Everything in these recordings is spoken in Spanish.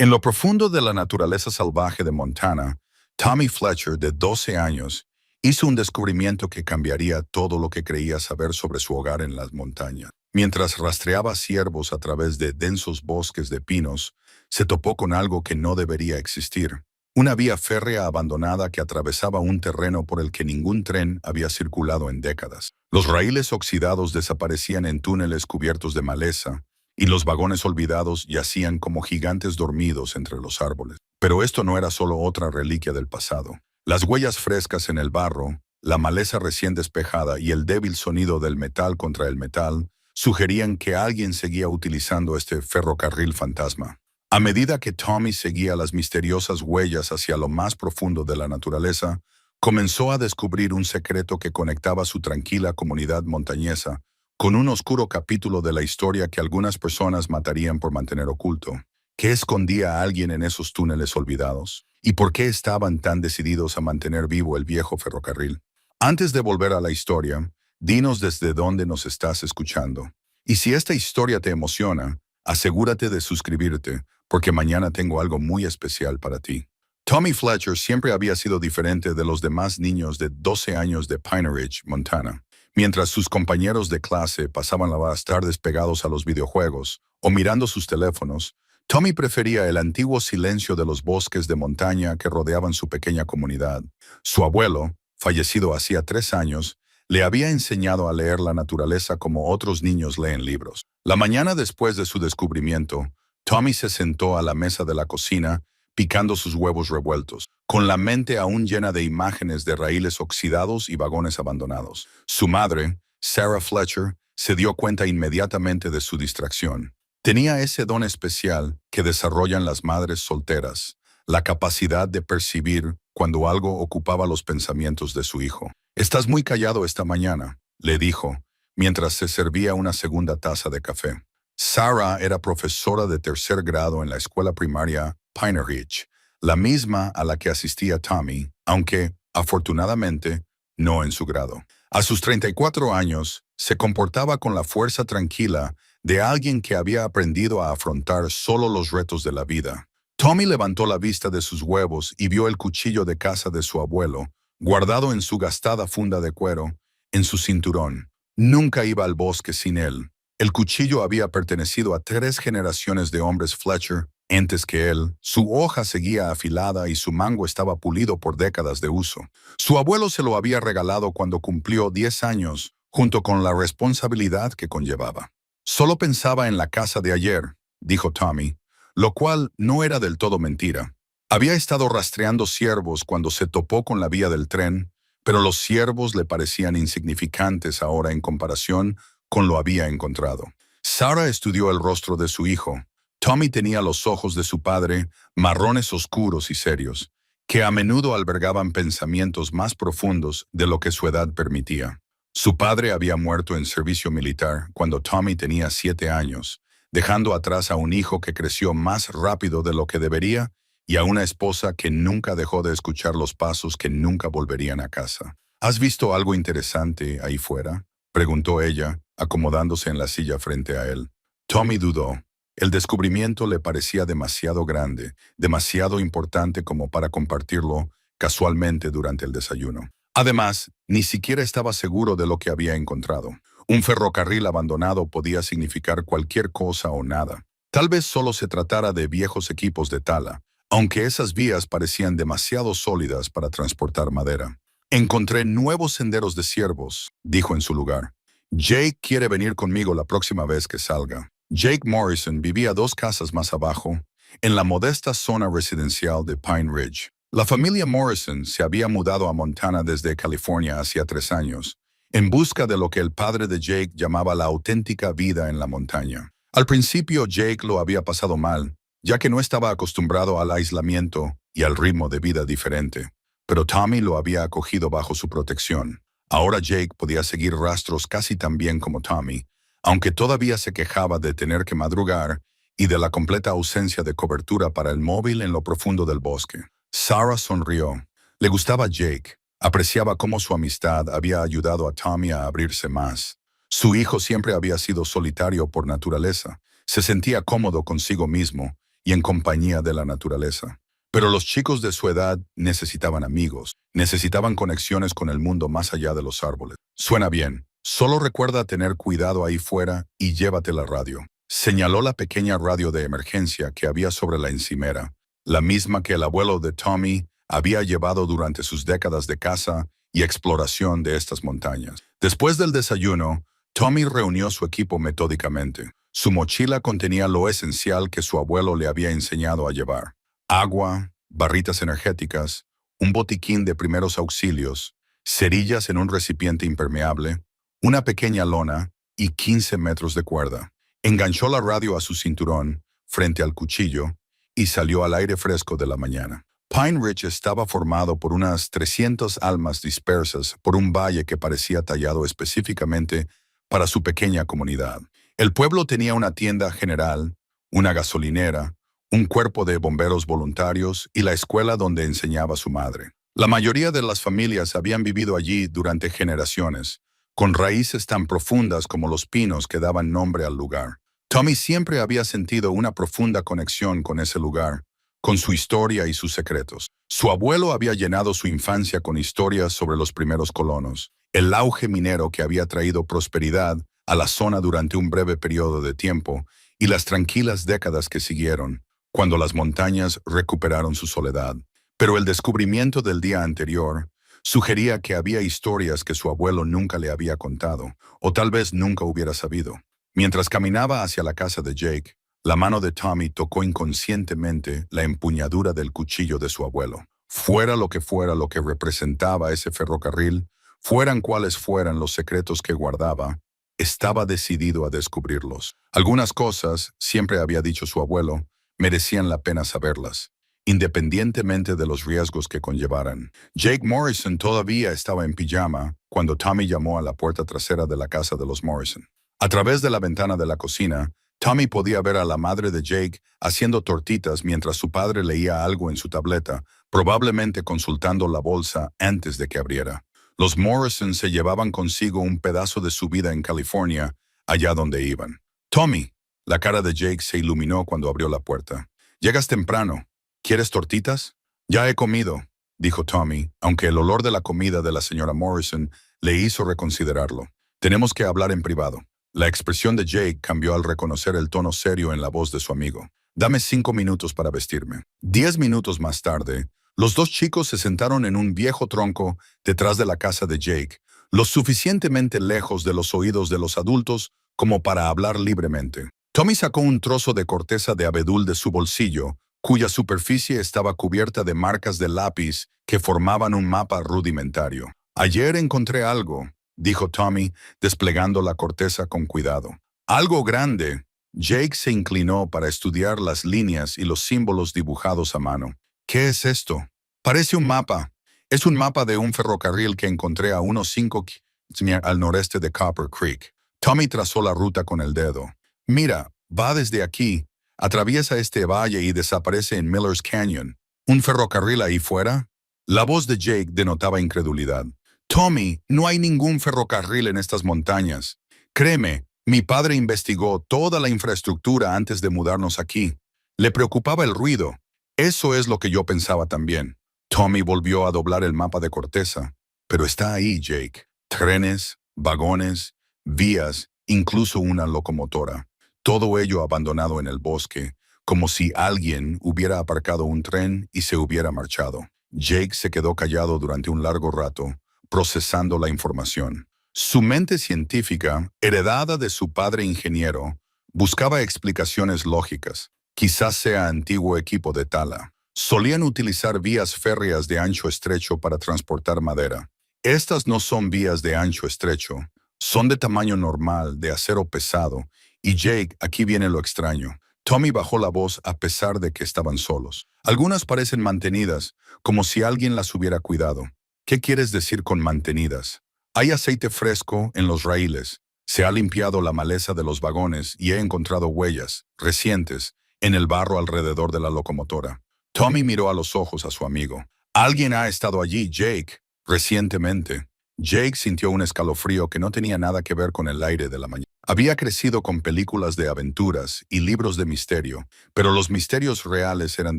En lo profundo de la naturaleza salvaje de Montana, Tommy Fletcher, de 12 años, hizo un descubrimiento que cambiaría todo lo que creía saber sobre su hogar en las montañas. Mientras rastreaba ciervos a través de densos bosques de pinos, se topó con algo que no debería existir. Una vía férrea abandonada que atravesaba un terreno por el que ningún tren había circulado en décadas. Los raíles oxidados desaparecían en túneles cubiertos de maleza, y los vagones olvidados yacían como gigantes dormidos entre los árboles. Pero esto no era solo otra reliquia del pasado. Las huellas frescas en el barro, la maleza recién despejada y el débil sonido del metal contra el metal sugerían que alguien seguía utilizando este ferrocarril fantasma. A medida que Tommy seguía las misteriosas huellas hacia lo más profundo de la naturaleza, comenzó a descubrir un secreto que conectaba su tranquila comunidad montañesa con un oscuro capítulo de la historia que algunas personas matarían por mantener oculto. ¿Qué escondía a alguien en esos túneles olvidados? ¿Y por qué estaban tan decididos a mantener vivo el viejo ferrocarril? Antes de volver a la historia, dinos desde dónde nos estás escuchando. Y si esta historia te emociona, asegúrate de suscribirte, porque mañana tengo algo muy especial para ti. Tommy Fletcher siempre había sido diferente de los demás niños de 12 años de Pine Ridge, Montana. Mientras sus compañeros de clase pasaban las tardes pegados a los videojuegos o mirando sus teléfonos, Tommy prefería el antiguo silencio de los bosques de montaña que rodeaban su pequeña comunidad. Su abuelo, fallecido hacía 3 años, le había enseñado a leer la naturaleza como otros niños leen libros. La mañana después de su descubrimiento, Tommy se sentó a la mesa de la cocina, picando sus huevos revueltos, con la mente aún llena de imágenes de raíles oxidados y vagones abandonados. Su madre, Sarah Fletcher, se dio cuenta inmediatamente de su distracción. Tenía ese don especial que desarrollan las madres solteras, la capacidad de percibir cuando algo ocupaba los pensamientos de su hijo. «Estás muy callado esta mañana», le dijo, mientras se servía una segunda taza de café. Sarah era profesora de 3er grado en la escuela primaria Pine Ridge, la misma a la que asistía Tommy, aunque, afortunadamente, no en su grado. A sus 34 años, se comportaba con la fuerza tranquila de alguien que había aprendido a afrontar solo los retos de la vida. Tommy levantó la vista de sus huevos y vio el cuchillo de caza de su abuelo, guardado en su gastada funda de cuero, en su cinturón. Nunca iba al bosque sin él. El cuchillo había pertenecido a 3 generaciones de hombres Fletcher antes que él. Su hoja seguía afilada y su mango estaba pulido por décadas de uso. Su abuelo se lo había regalado cuando cumplió 10 años, junto con la responsabilidad que conllevaba. «Solo pensaba en la casa de ayer», dijo Tommy, lo cual no era del todo mentira. Había estado rastreando ciervos cuando se topó con la vía del tren, pero los ciervos le parecían insignificantes ahora en comparación con lo había encontrado. Sarah estudió el rostro de su hijo. Tommy tenía los ojos de su padre, marrones oscuros y serios, que a menudo albergaban pensamientos más profundos de lo que su edad permitía. Su padre había muerto en servicio militar cuando Tommy tenía 7 años, dejando atrás a un hijo que creció más rápido de lo que debería y a una esposa que nunca dejó de escuchar los pasos que nunca volverían a casa. «¿Has visto algo interesante ahí fuera?», preguntó ella, acomodándose en la silla frente a él. Tommy dudó. El descubrimiento le parecía demasiado grande, demasiado importante como para compartirlo casualmente durante el desayuno. Además, ni siquiera estaba seguro de lo que había encontrado. Un ferrocarril abandonado podía significar cualquier cosa o nada. Tal vez solo se tratara de viejos equipos de tala, aunque esas vías parecían demasiado sólidas para transportar madera. «Encontré nuevos senderos de ciervos», dijo en su lugar. «Jake quiere venir conmigo la próxima vez que salga». Jake Morrison vivía 2 casas más abajo, en la modesta zona residencial de Pine Ridge. La familia Morrison se había mudado a Montana desde California hacía 3 años, en busca de lo que el padre de Jake llamaba la auténtica vida en la montaña. Al principio Jake lo había pasado mal, ya que no estaba acostumbrado al aislamiento y al ritmo de vida diferente, pero Tommy lo había acogido bajo su protección. Ahora Jake podía seguir rastros casi tan bien como Tommy, aunque todavía se quejaba de tener que madrugar y de la completa ausencia de cobertura para el móvil en lo profundo del bosque. Sarah sonrió. Le gustaba Jake. Apreciaba cómo su amistad había ayudado a Tommy a abrirse más. Su hijo siempre había sido solitario por naturaleza. Se sentía cómodo consigo mismo y en compañía de la naturaleza. Pero los chicos de su edad necesitaban amigos, necesitaban conexiones con el mundo más allá de los árboles. Suena bien. Solo recuerda tener cuidado ahí fuera y llévate la radio. Señaló la pequeña radio de emergencia que había sobre la encimera, la misma que el abuelo de Tommy había llevado durante sus décadas de caza y exploración de estas montañas. Después del desayuno, Tommy reunió su equipo metódicamente. Su mochila contenía lo esencial que su abuelo le había enseñado a llevar: agua, barritas energéticas, un botiquín de primeros auxilios, cerillas en un recipiente impermeable, una pequeña lona y 15 metros de cuerda. Enganchó la radio a su cinturón, frente al cuchillo, y salió al aire fresco de la mañana. Pine Ridge estaba formado por unas 300 almas dispersas por un valle que parecía tallado específicamente para su pequeña comunidad. El pueblo tenía una tienda general, una gasolinera, un cuerpo de bomberos voluntarios y la escuela donde enseñaba su madre. La mayoría de las familias habían vivido allí durante generaciones, con raíces tan profundas como los pinos que daban nombre al lugar. Tommy siempre había sentido una profunda conexión con ese lugar, con su historia y sus secretos. Su abuelo había llenado su infancia con historias sobre los primeros colonos, el auge minero que había traído prosperidad a la zona durante un breve periodo de tiempo y las tranquilas décadas que siguieron, cuando las montañas recuperaron su soledad. Pero el descubrimiento del día anterior sugería que había historias que su abuelo nunca le había contado, o tal vez nunca hubiera sabido. Mientras caminaba hacia la casa de Jake, la mano de Tommy tocó inconscientemente la empuñadura del cuchillo de su abuelo. Fuera lo que representaba ese ferrocarril, fueran cuales fueran los secretos que guardaba, estaba decidido a descubrirlos. Algunas cosas, siempre había dicho su abuelo, merecían la pena saberlas, independientemente de los riesgos que conllevaran. Jake Morrison todavía estaba en pijama cuando Tommy llamó a la puerta trasera de la casa de los Morrison. A través de la ventana de la cocina, Tommy podía ver a la madre de Jake haciendo tortitas mientras su padre leía algo en su tableta, probablemente consultando la bolsa antes de que abriera. Los Morrison se llevaban consigo un pedazo de su vida en California, allá donde iban. Tommy, la cara de Jake se iluminó cuando abrió la puerta. «Llegas temprano. ¿Quieres tortitas?» «Ya he comido», dijo Tommy, aunque el olor de la comida de la señora Morrison le hizo reconsiderarlo. «Tenemos que hablar en privado». La expresión de Jake cambió al reconocer el tono serio en la voz de su amigo. «Dame 5 minutos para vestirme». 10 minutos más tarde, los dos chicos se sentaron en un viejo tronco detrás de la casa de Jake, lo suficientemente lejos de los oídos de los adultos como para hablar libremente. Tommy sacó un trozo de corteza de abedul de su bolsillo, cuya superficie estaba cubierta de marcas de lápiz que formaban un mapa rudimentario. «Ayer encontré algo», dijo Tommy, desplegando la corteza con cuidado. «Algo grande». Jake se inclinó para estudiar las líneas y los símbolos dibujados a mano. «¿Qué es esto?» «Parece un mapa. Es un mapa de un ferrocarril que encontré a unos 5 km al noreste de Copper Creek». Tommy trazó la ruta con el dedo. «Mira, va desde aquí, atraviesa este valle y desaparece en Miller's Canyon. ¿Un ferrocarril ahí fuera?» La voz de Jake denotaba incredulidad. «Tommy, no hay ningún ferrocarril en estas montañas. Créeme, mi padre investigó toda la infraestructura antes de mudarnos aquí. Le preocupaba el ruido. Eso es lo que yo pensaba también». Tommy volvió a doblar el mapa de corteza. «Pero está ahí, Jake. Trenes, vagones, vías, incluso una locomotora. Todo ello abandonado en el bosque, como si alguien hubiera aparcado un tren y se hubiera marchado». Jake se quedó callado durante un largo rato, procesando la información. Su mente científica, heredada de su padre ingeniero, buscaba explicaciones lógicas. Quizás sea antiguo equipo de tala. Solían utilizar vías férreas de ancho estrecho para transportar madera. Estas no son vías de ancho estrecho, son de tamaño normal, de acero pesado. Y Jake, aquí viene lo extraño. Tommy bajó la voz a pesar de que estaban solos. Algunas parecen mantenidas, como si alguien las hubiera cuidado. ¿Qué quieres decir con mantenidas? Hay aceite fresco en los raíles. Se ha limpiado la maleza de los vagones y he encontrado huellas, recientes, en el barro alrededor de la locomotora. Tommy miró a los ojos a su amigo. «Alguien ha estado allí, Jake, recientemente». Jake sintió un escalofrío que no tenía nada que ver con el aire de la mañana. Había crecido con películas de aventuras y libros de misterio, pero los misterios reales eran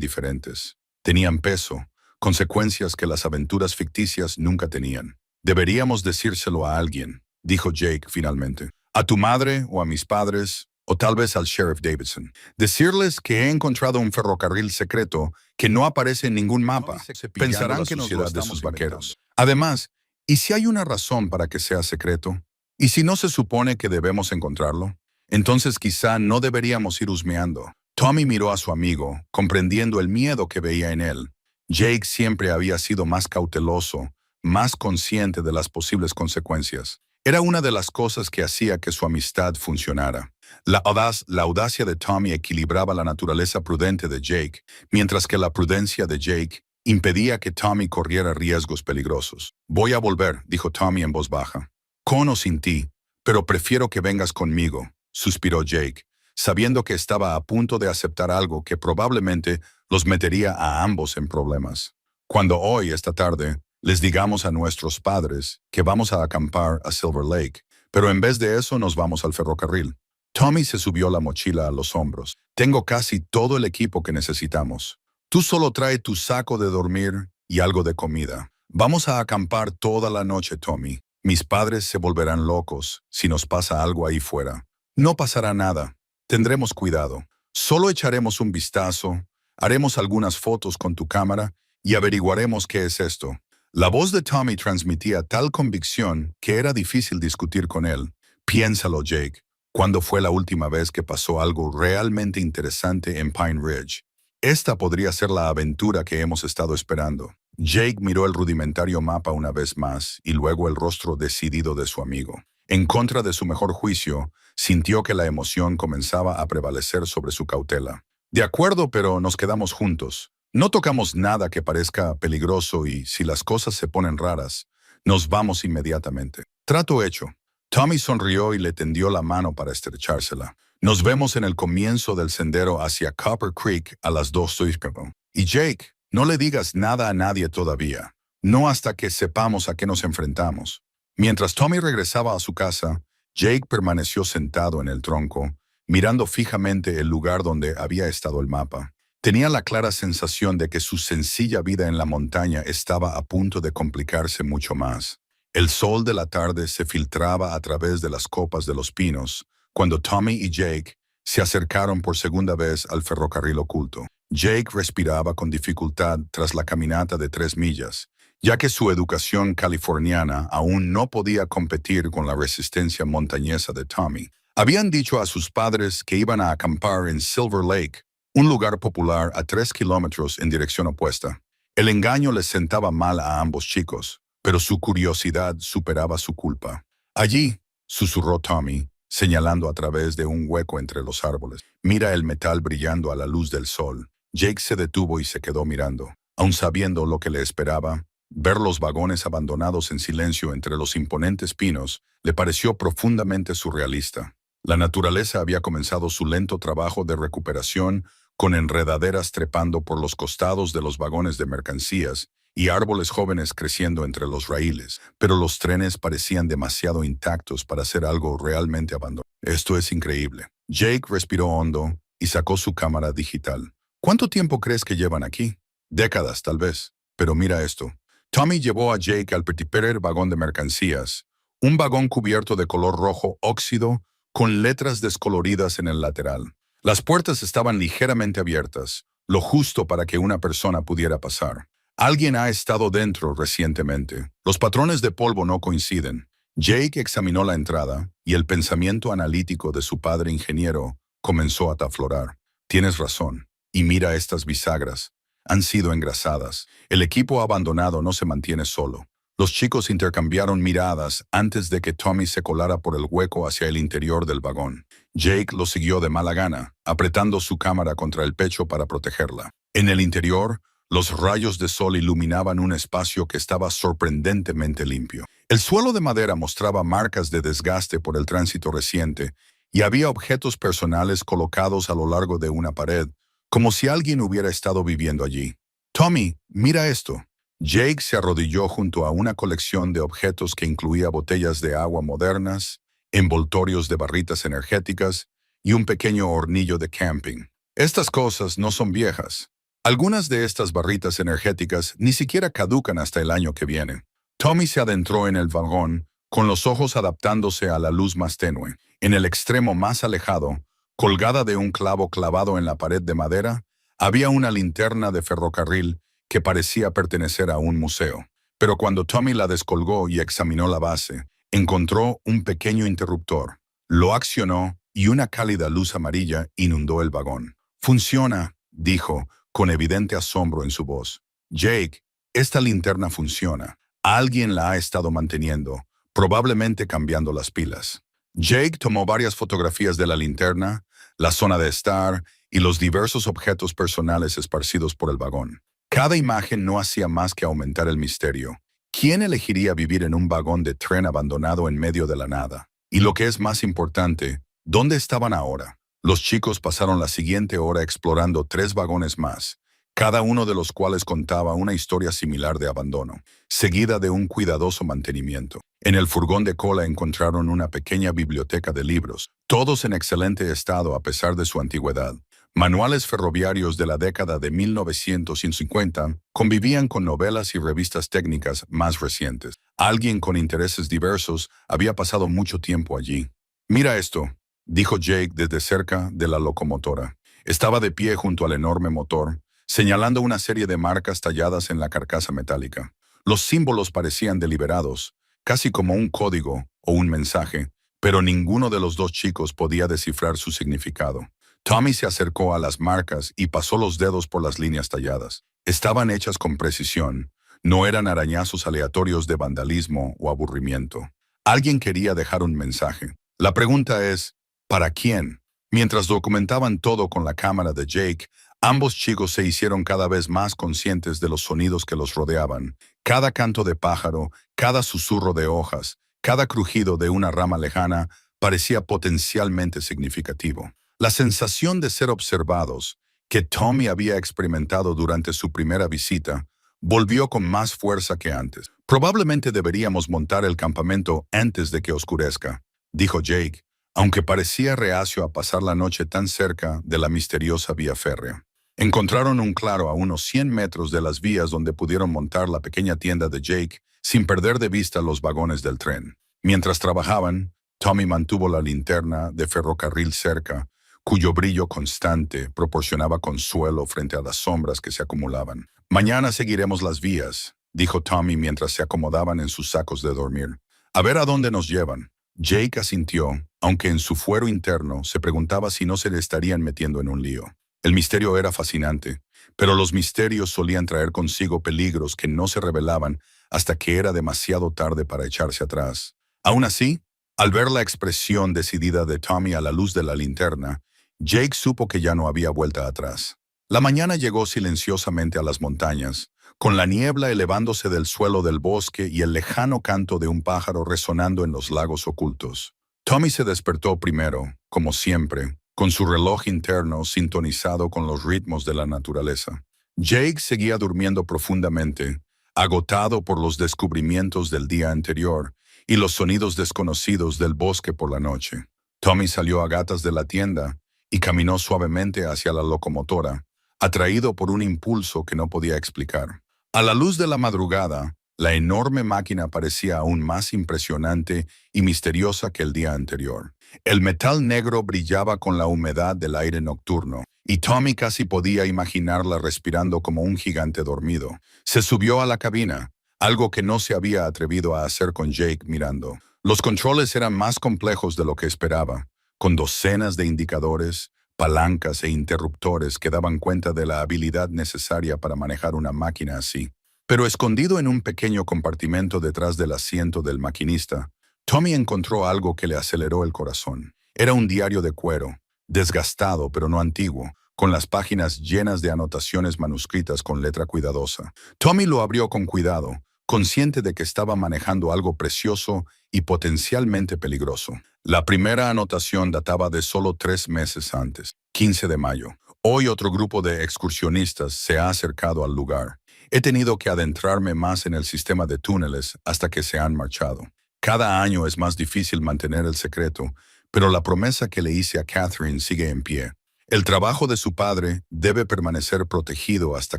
diferentes. Tenían peso, consecuencias que las aventuras ficticias nunca tenían. Deberíamos decírselo a alguien, dijo Jake finalmente. A tu madre o a mis padres, o tal vez al Sheriff Davidson. Decirles que he encontrado un ferrocarril secreto que no aparece en ningún mapa. Pensarán que nos lo estamos de sus vaqueros. Además, ¿y si hay una razón para que sea secreto? ¿Y si no se supone que debemos encontrarlo? Entonces quizá no deberíamos ir husmeando. Tommy miró a su amigo, comprendiendo el miedo que veía en él. Jake siempre había sido más cauteloso, más consciente de las posibles consecuencias. Era una de las cosas que hacía que su amistad funcionara. La audacia de Tommy equilibraba la naturaleza prudente de Jake, mientras que la prudencia de Jake impedía que Tommy corriera riesgos peligrosos. Voy a volver, dijo Tommy en voz baja. Con o sin ti, pero prefiero que vengas conmigo, suspiró Jake, sabiendo que estaba a punto de aceptar algo que probablemente los metería a ambos en problemas. Cuando hoy, esta tarde, les digamos a nuestros padres que vamos a acampar a Silver Lake, pero en vez de eso nos vamos al ferrocarril. Tommy se subió la mochila a los hombros. Tengo casi todo el equipo que necesitamos. Tú solo trae tu saco de dormir y algo de comida. Vamos a acampar toda la noche, Tommy. Mis padres se volverán locos si nos pasa algo ahí fuera. No pasará nada. Tendremos cuidado. Solo echaremos un vistazo, haremos algunas fotos con tu cámara y averiguaremos qué es esto. La voz de Tommy transmitía tal convicción que era difícil discutir con él. Piénsalo, Jake. ¿Cuándo fue la última vez que pasó algo realmente interesante en Pine Ridge? Esta podría ser la aventura que hemos estado esperando. Jake miró el rudimentario mapa una vez más y luego el rostro decidido de su amigo. En contra de su mejor juicio, sintió que la emoción comenzaba a prevalecer sobre su cautela. De acuerdo, pero nos quedamos juntos. No tocamos nada que parezca peligroso y, si las cosas se ponen raras, nos vamos inmediatamente. Trato hecho. Tommy sonrió y le tendió la mano para estrechársela. Nos vemos en el comienzo del sendero hacia Copper Creek a las 2:00. Y Jake, no le digas nada a nadie todavía. No hasta que sepamos a qué nos enfrentamos. Mientras Tommy regresaba a su casa, Jake permaneció sentado en el tronco, mirando fijamente el lugar donde había estado el mapa. Tenía la clara sensación de que su sencilla vida en la montaña estaba a punto de complicarse mucho más. El sol de la tarde se filtraba a través de las copas de los pinos, cuando Tommy y Jake se acercaron por segunda vez al ferrocarril oculto. Jake respiraba con dificultad tras la caminata de 3 millas, ya que su educación californiana aún no podía competir con la resistencia montañesa de Tommy. Habían dicho a sus padres que iban a acampar en Silver Lake, un lugar popular a 3 kilómetros en dirección opuesta. El engaño les sentaba mal a ambos chicos, pero su curiosidad superaba su culpa. Allí, susurró Tommy, señalando a través de un hueco entre los árboles. Mira el metal brillando a la luz del sol. Jake se detuvo y se quedó mirando. Aun sabiendo lo que le esperaba, ver los vagones abandonados en silencio entre los imponentes pinos le pareció profundamente surrealista. La naturaleza había comenzado su lento trabajo de recuperación con enredaderas trepando por los costados de los vagones de mercancías y árboles jóvenes creciendo entre los raíles, pero los trenes parecían demasiado intactos para ser algo realmente abandonado. Esto es increíble. Jake respiró hondo y sacó su cámara digital. ¿Cuánto tiempo crees que llevan aquí? Décadas, tal vez. Pero mira esto. Tommy llevó a Jake al Petit Pirer vagón de mercancías, un vagón cubierto de color rojo óxido con letras descoloridas en el lateral. Las puertas estaban ligeramente abiertas, lo justo para que una persona pudiera pasar. Alguien ha estado dentro recientemente. Los patrones de polvo no coinciden. Jake examinó la entrada y el pensamiento analítico de su padre ingeniero comenzó a aflorar. Tienes razón. Y mira estas bisagras. Han sido engrasadas. El equipo abandonado no se mantiene solo. Los chicos intercambiaron miradas antes de que Tommy se colara por el hueco hacia el interior del vagón. Jake lo siguió de mala gana, apretando su cámara contra el pecho para protegerla. En el interior, los rayos de sol iluminaban un espacio que estaba sorprendentemente limpio. El suelo de madera mostraba marcas de desgaste por el tránsito reciente y había objetos personales colocados a lo largo de una pared, como si alguien hubiera estado viviendo allí. Tommy, mira esto. Jake se arrodilló junto a una colección de objetos que incluía botellas de agua modernas envoltorios de barritas energéticas y un pequeño hornillo de camping. Estas cosas no son viejas. Algunas de estas barritas energéticas ni siquiera caducan hasta el año que viene. Tommy se adentró en el vagón, con los ojos adaptándose a la luz más tenue. En el extremo más alejado, colgada de un clavo clavado en la pared de madera, había una linterna de ferrocarril que parecía pertenecer a un museo. Pero cuando Tommy la descolgó y examinó la base, encontró un pequeño interruptor. Lo accionó y una cálida luz amarilla inundó el vagón. «Funciona», dijo, con evidente asombro en su voz. «Jake, esta linterna funciona. Alguien la ha estado manteniendo, probablemente cambiando las pilas». Jake tomó varias fotografías de la linterna, la zona de estar y los diversos objetos personales esparcidos por el vagón. Cada imagen no hacía más que aumentar el misterio. ¿Quién elegiría vivir en un vagón de tren abandonado en medio de la nada? Y lo que es más importante, ¿dónde estaban ahora? Los chicos pasaron la siguiente hora explorando 3 vagones más, cada uno de los cuales contaba una historia similar de abandono, seguida de un cuidadoso mantenimiento. En el furgón de cola encontraron una pequeña biblioteca de libros, todos en excelente estado a pesar de su antigüedad. Manuales ferroviarios de la década de 1950 convivían con novelas y revistas técnicas más recientes. Alguien con intereses diversos había pasado mucho tiempo allí. «Mira esto», dijo Jake desde cerca de la locomotora. Estaba de pie junto al enorme motor, señalando una serie de marcas talladas en la carcasa metálica. Los símbolos parecían deliberados, casi como un código o un mensaje, pero ninguno de los 2 chicos podía descifrar su significado. Tommy se acercó a las marcas y pasó los dedos por las líneas talladas. Estaban hechas con precisión, no eran arañazos aleatorios de vandalismo o aburrimiento. Alguien quería dejar un mensaje. La pregunta es, ¿para quién? Mientras documentaban todo con la cámara de Jake, ambos chicos se hicieron cada vez más conscientes de los sonidos que los rodeaban. Cada canto de pájaro, cada susurro de hojas, cada crujido de una rama lejana parecía potencialmente significativo. La sensación de ser observados, que Tommy había experimentado durante su primera visita, volvió con más fuerza que antes. «Probablemente deberíamos montar el campamento antes de que oscurezca», dijo Jake, aunque parecía reacio a pasar la noche tan cerca de la misteriosa vía férrea. Encontraron un claro a unos 100 metros de las vías donde pudieron montar la pequeña tienda de Jake sin perder de vista los vagones del tren. Mientras trabajaban, Tommy mantuvo la linterna de ferrocarril cerca, cuyo brillo constante proporcionaba consuelo frente a las sombras que se acumulaban. «Mañana seguiremos las vías», dijo Tommy mientras se acomodaban en sus sacos de dormir. «A ver a dónde nos llevan». Jake asintió, aunque en su fuero interno se preguntaba si no se le estarían metiendo en un lío. El misterio era fascinante, pero los misterios solían traer consigo peligros que no se revelaban hasta que era demasiado tarde para echarse atrás. Aún así, al ver la expresión decidida de Tommy a la luz de la linterna, Jake supo que ya no había vuelta atrás. La mañana llegó silenciosamente a las montañas, con la niebla elevándose del suelo del bosque y el lejano canto de un pájaro resonando en los lagos ocultos. Tommy se despertó primero, como siempre, con su reloj interno sintonizado con los ritmos de la naturaleza. Jake seguía durmiendo profundamente, agotado por los descubrimientos del día anterior y los sonidos desconocidos del bosque por la noche. Tommy salió a gatas de la tienda y caminó suavemente hacia la locomotora, atraído por un impulso que no podía explicar. A la luz de la madrugada, la enorme máquina parecía aún más impresionante y misteriosa que el día anterior. El metal negro brillaba con la humedad del aire nocturno, y Tommy casi podía imaginarla respirando como un gigante dormido. Se subió a la cabina, algo que no se había atrevido a hacer con Jake mirando. Los controles eran más complejos de lo que esperaba, con docenas de indicadores, palancas e interruptores que daban cuenta de la habilidad necesaria para manejar una máquina así. Pero escondido en un pequeño compartimento detrás del asiento del maquinista, Tommy encontró algo que le aceleró el corazón. Era un diario de cuero, desgastado pero no antiguo, con las páginas llenas de anotaciones manuscritas con letra cuidadosa. Tommy lo abrió con cuidado, consciente de que estaba manejando algo precioso y potencialmente peligroso. La primera anotación databa de solo 3 meses antes, 15 de mayo. Hoy otro grupo de excursionistas se ha acercado al lugar. He tenido que adentrarme más en el sistema de túneles hasta que se han marchado. Cada año es más difícil mantener el secreto, pero la promesa que le hice a Catherine sigue en pie. El trabajo de su padre debe permanecer protegido hasta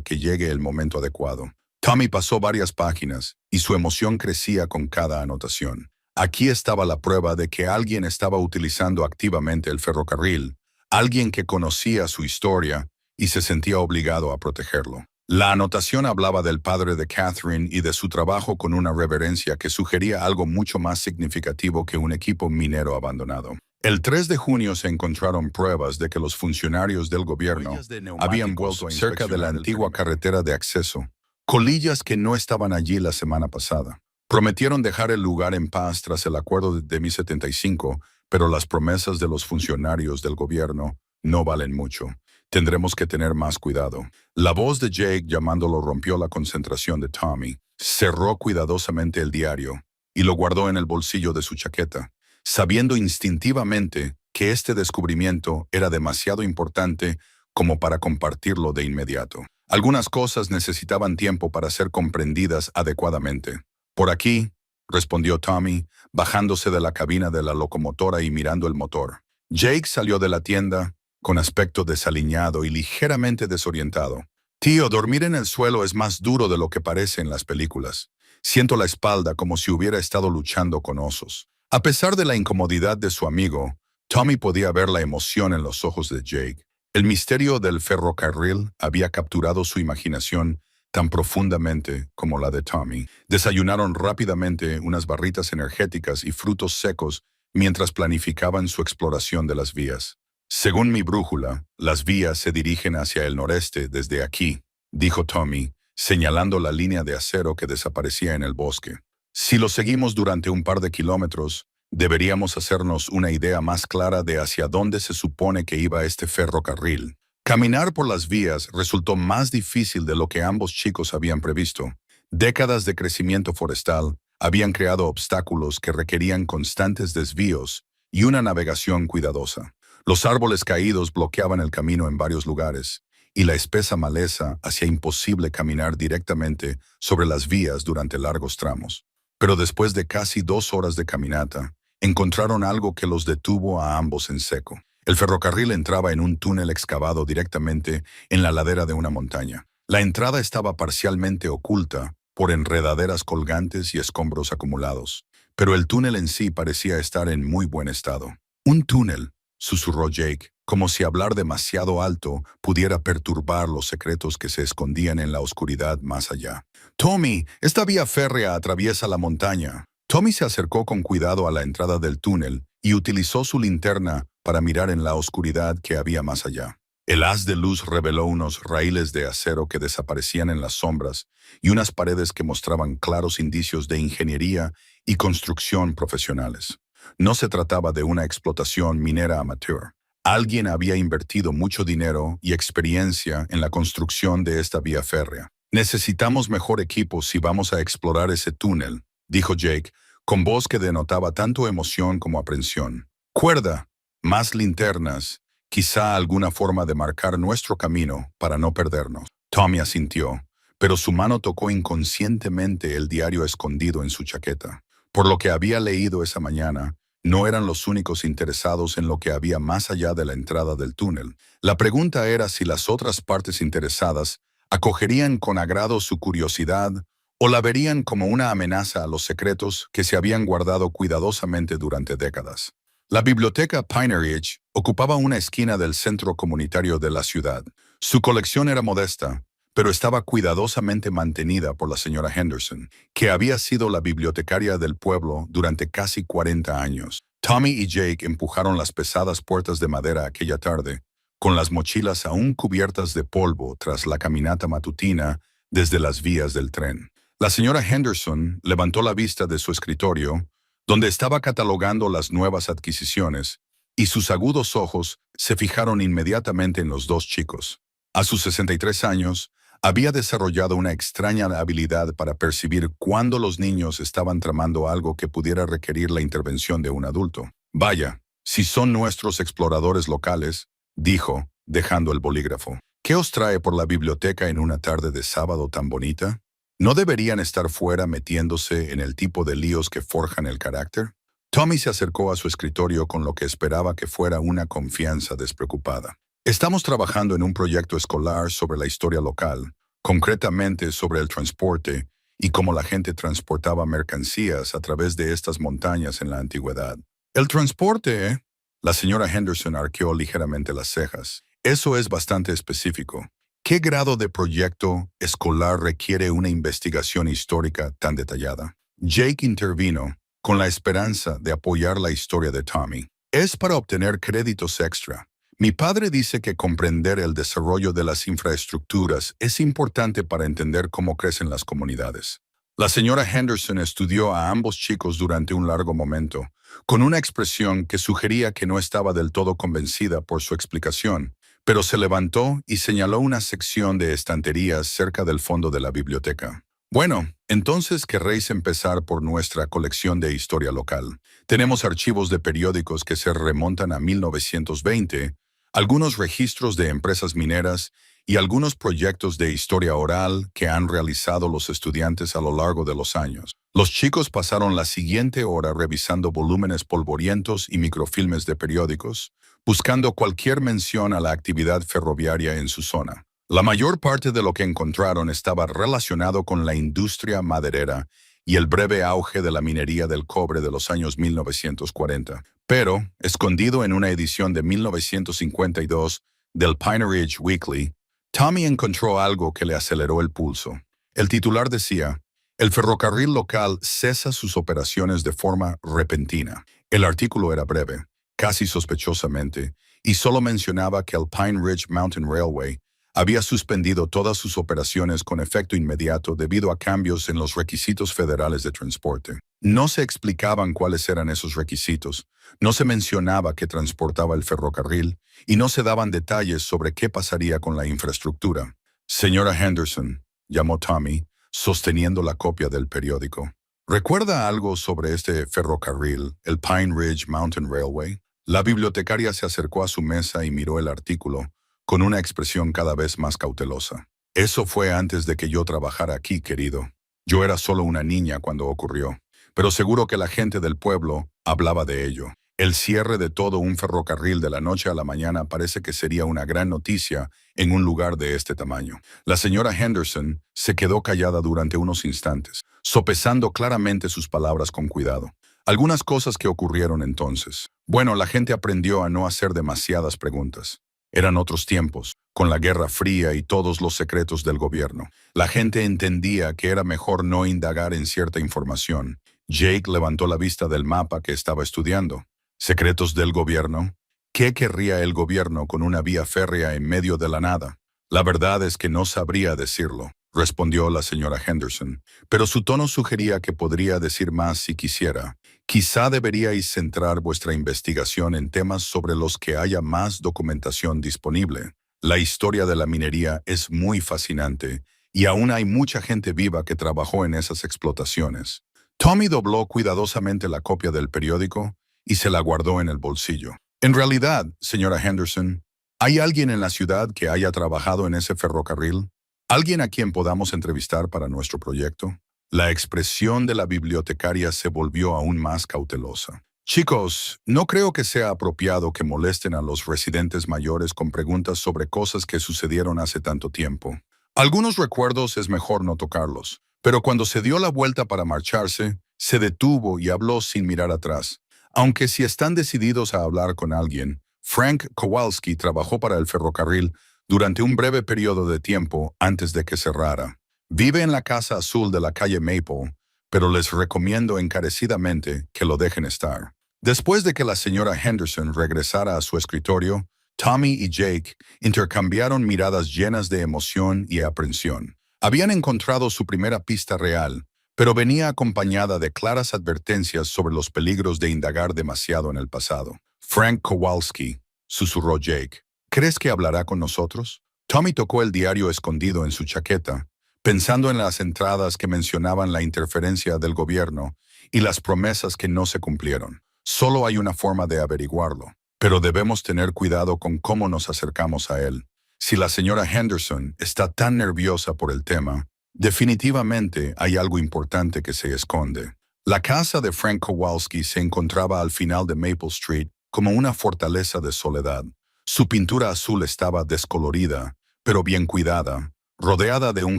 que llegue el momento adecuado. Tommy pasó varias páginas y su emoción crecía con cada anotación. Aquí estaba la prueba de que alguien estaba utilizando activamente el ferrocarril, alguien que conocía su historia y se sentía obligado a protegerlo. La anotación hablaba del padre de Catherine y de su trabajo con una reverencia que sugería algo mucho más significativo que un equipo minero abandonado. El 3 de junio se encontraron pruebas de que los funcionarios del gobierno habían vuelto cerca de la antigua carretera de acceso, colillas que no estaban allí la semana pasada. Prometieron dejar el lugar en paz tras el acuerdo de 1075, pero las promesas de los funcionarios del gobierno no valen mucho. Tendremos que tener más cuidado. La voz de Jake llamándolo rompió la concentración de Tommy. Cerró cuidadosamente el diario y lo guardó en el bolsillo de su chaqueta, sabiendo instintivamente que este descubrimiento era demasiado importante como para compartirlo de inmediato. Algunas cosas necesitaban tiempo para ser comprendidas adecuadamente. «Por aquí», respondió Tommy, bajándose de la cabina de la locomotora y mirando el motor. Jake salió de la tienda con aspecto desaliñado y ligeramente desorientado. «Tío, dormir en el suelo es más duro de lo que parece en las películas. Siento la espalda como si hubiera estado luchando con osos». A pesar de la incomodidad de su amigo, Tommy podía ver la emoción en los ojos de Jake. El misterio del ferrocarril había capturado su imaginación tan profundamente como la de Tommy. Desayunaron rápidamente unas barritas energéticas y frutos secos mientras planificaban su exploración de las vías. «Según mi brújula, las vías se dirigen hacia el noreste desde aquí», dijo Tommy, señalando la línea de acero que desaparecía en el bosque. «Si lo seguimos durante un par de kilómetros, deberíamos hacernos una idea más clara de hacia dónde se supone que iba este ferrocarril». Caminar por las vías resultó más difícil de lo que ambos chicos habían previsto. Décadas de crecimiento forestal habían creado obstáculos que requerían constantes desvíos y una navegación cuidadosa. Los árboles caídos bloqueaban el camino en varios lugares, y la espesa maleza hacía imposible caminar directamente sobre las vías durante largos tramos. Pero después de casi 2 horas de caminata, encontraron algo que los detuvo a ambos en seco. El ferrocarril entraba en un túnel excavado directamente en la ladera de una montaña. La entrada estaba parcialmente oculta por enredaderas colgantes y escombros acumulados, pero el túnel en sí parecía estar en muy buen estado. «Un túnel», susurró Jake, como si hablar demasiado alto pudiera perturbar los secretos que se escondían en la oscuridad más allá. «Tommy, esta vía férrea atraviesa la montaña». Tommy se acercó con cuidado a la entrada del túnel y utilizó su linterna para mirar en la oscuridad que había más allá. El haz de luz reveló unos raíles de acero que desaparecían en las sombras y unas paredes que mostraban claros indicios de ingeniería y construcción profesionales. No se trataba de una explotación minera amateur. Alguien había invertido mucho dinero y experiencia en la construcción de esta vía férrea. «Necesitamos mejor equipo si vamos a explorar ese túnel», dijo Jake, con voz que denotaba tanto emoción como aprensión. «Cuerda, más linternas, quizá alguna forma de marcar nuestro camino para no perdernos». Tommy asintió, pero su mano tocó inconscientemente el diario escondido en su chaqueta. Por lo que había leído esa mañana, no eran los únicos interesados en lo que había más allá de la entrada del túnel. La pregunta era si las otras partes interesadas acogerían con agrado su curiosidad o la verían como una amenaza a los secretos que se habían guardado cuidadosamente durante décadas. La biblioteca Pine Ridge ocupaba una esquina del centro comunitario de la ciudad. Su colección era modesta, pero estaba cuidadosamente mantenida por la señora Henderson, que había sido la bibliotecaria del pueblo durante casi 40 años. Tommy y Jake empujaron las pesadas puertas de madera aquella tarde, con las mochilas aún cubiertas de polvo tras la caminata matutina desde las vías del tren. La señora Henderson levantó la vista de su escritorio, donde estaba catalogando las nuevas adquisiciones, y sus agudos ojos se fijaron inmediatamente en los dos chicos. A sus 63 años, había desarrollado una extraña habilidad para percibir cuándo los niños estaban tramando algo que pudiera requerir la intervención de un adulto. «Vaya, si son nuestros exploradores locales», dijo, dejando el bolígrafo. «¿Qué os trae por la biblioteca en una tarde de sábado tan bonita?» ¿No deberían estar fuera metiéndose en el tipo de líos que forjan el carácter? Tommy se acercó a su escritorio con lo que esperaba que fuera una confianza despreocupada. Estamos trabajando en un proyecto escolar sobre la historia local, concretamente sobre el transporte y cómo la gente transportaba mercancías a través de estas montañas en la antigüedad. El transporte, ¿eh? La señora Henderson arqueó ligeramente las cejas. Eso es bastante específico. ¿Qué grado de proyecto escolar requiere una investigación histórica tan detallada? Jake intervino con la esperanza de apoyar la historia de Tommy. Es para obtener créditos extra. Mi padre dice que comprender el desarrollo de las infraestructuras es importante para entender cómo crecen las comunidades. La señora Henderson estudió a ambos chicos durante un largo momento, con una expresión que sugería que no estaba del todo convencida por su explicación, pero se levantó y señaló una sección de estanterías cerca del fondo de la biblioteca. Bueno, entonces querréis empezar por nuestra colección de historia local. Tenemos archivos de periódicos que se remontan a 1920, algunos registros de empresas mineras y algunos proyectos de historia oral que han realizado los estudiantes a lo largo de los años. Los chicos pasaron la siguiente hora revisando volúmenes polvorientos y microfilmes de periódicos, buscando cualquier mención a la actividad ferroviaria en su zona. La mayor parte de lo que encontraron estaba relacionado con la industria maderera y el breve auge de la minería del cobre de los años 1940. Pero, escondido en una edición de 1952 del Pine Ridge Weekly, Tommy encontró algo que le aceleró el pulso. El titular decía: "El ferrocarril local cesa sus operaciones de forma repentina". El artículo era breve, casi sospechosamente, y solo mencionaba que el Pine Ridge Mountain Railway había suspendido todas sus operaciones con efecto inmediato debido a cambios en los requisitos federales de transporte. No se explicaban cuáles eran esos requisitos, no se mencionaba qué transportaba el ferrocarril y no se daban detalles sobre qué pasaría con la infraestructura. Señora Henderson, llamó Tommy, sosteniendo la copia del periódico. ¿Recuerda algo sobre este ferrocarril, el Pine Ridge Mountain Railway? La bibliotecaria se acercó a su mesa y miró el artículo, con una expresión cada vez más cautelosa. Eso fue antes de que yo trabajara aquí, querido. Yo era solo una niña cuando ocurrió, pero seguro que la gente del pueblo hablaba de ello. El cierre de todo un ferrocarril de la noche a la mañana parece que sería una gran noticia en un lugar de este tamaño. La señora Henderson se quedó callada durante unos instantes, sopesando claramente sus palabras con cuidado. Algunas cosas que ocurrieron entonces. Bueno, la gente aprendió a no hacer demasiadas preguntas. Eran otros tiempos, con la Guerra Fría y todos los secretos del gobierno. La gente entendía que era mejor no indagar en cierta información. Jake levantó la vista del mapa que estaba estudiando. ¿Secretos del gobierno? ¿Qué querría el gobierno con una vía férrea en medio de la nada? La verdad es que no sabría decirlo, respondió la señora Henderson, pero su tono sugería que podría decir más si quisiera. Quizá deberíais centrar vuestra investigación en temas sobre los que haya más documentación disponible. La historia de la minería es muy fascinante y aún hay mucha gente viva que trabajó en esas explotaciones. Tommy dobló cuidadosamente la copia del periódico y se la guardó en el bolsillo. En realidad, señora Henderson, ¿hay alguien en la ciudad que haya trabajado en ese ferrocarril? ¿Alguien a quien podamos entrevistar para nuestro proyecto? La expresión de la bibliotecaria se volvió aún más cautelosa. Chicos, no creo que sea apropiado que molesten a los residentes mayores con preguntas sobre cosas que sucedieron hace tanto tiempo. Algunos recuerdos es mejor no tocarlos, pero cuando se dio la vuelta para marcharse, se detuvo y habló sin mirar atrás. Aunque si están decididos a hablar con alguien, Frank Kowalski trabajó para el ferrocarril durante un breve periodo de tiempo antes de que cerrara. Vive en la casa azul de la calle Maple, pero les recomiendo encarecidamente que lo dejen estar. Después de que la señora Henderson regresara a su escritorio, Tommy y Jake intercambiaron miradas llenas de emoción y aprensión. Habían encontrado su primera pista real, pero venía acompañada de claras advertencias sobre los peligros de indagar demasiado en el pasado. Frank Kowalski, susurró Jake. ¿Crees que hablará con nosotros? Tommy tocó el diario escondido en su chaqueta, pensando en las entradas que mencionaban la interferencia del gobierno y las promesas que no se cumplieron. Solo hay una forma de averiguarlo, pero debemos tener cuidado con cómo nos acercamos a él. Si la señora Henderson está tan nerviosa por el tema, Definitivamente hay algo importante que se esconde. La casa de Frank Kowalski se encontraba al final de Maple Street como una fortaleza de soledad. Su pintura azul estaba descolorida, pero bien cuidada, rodeada de un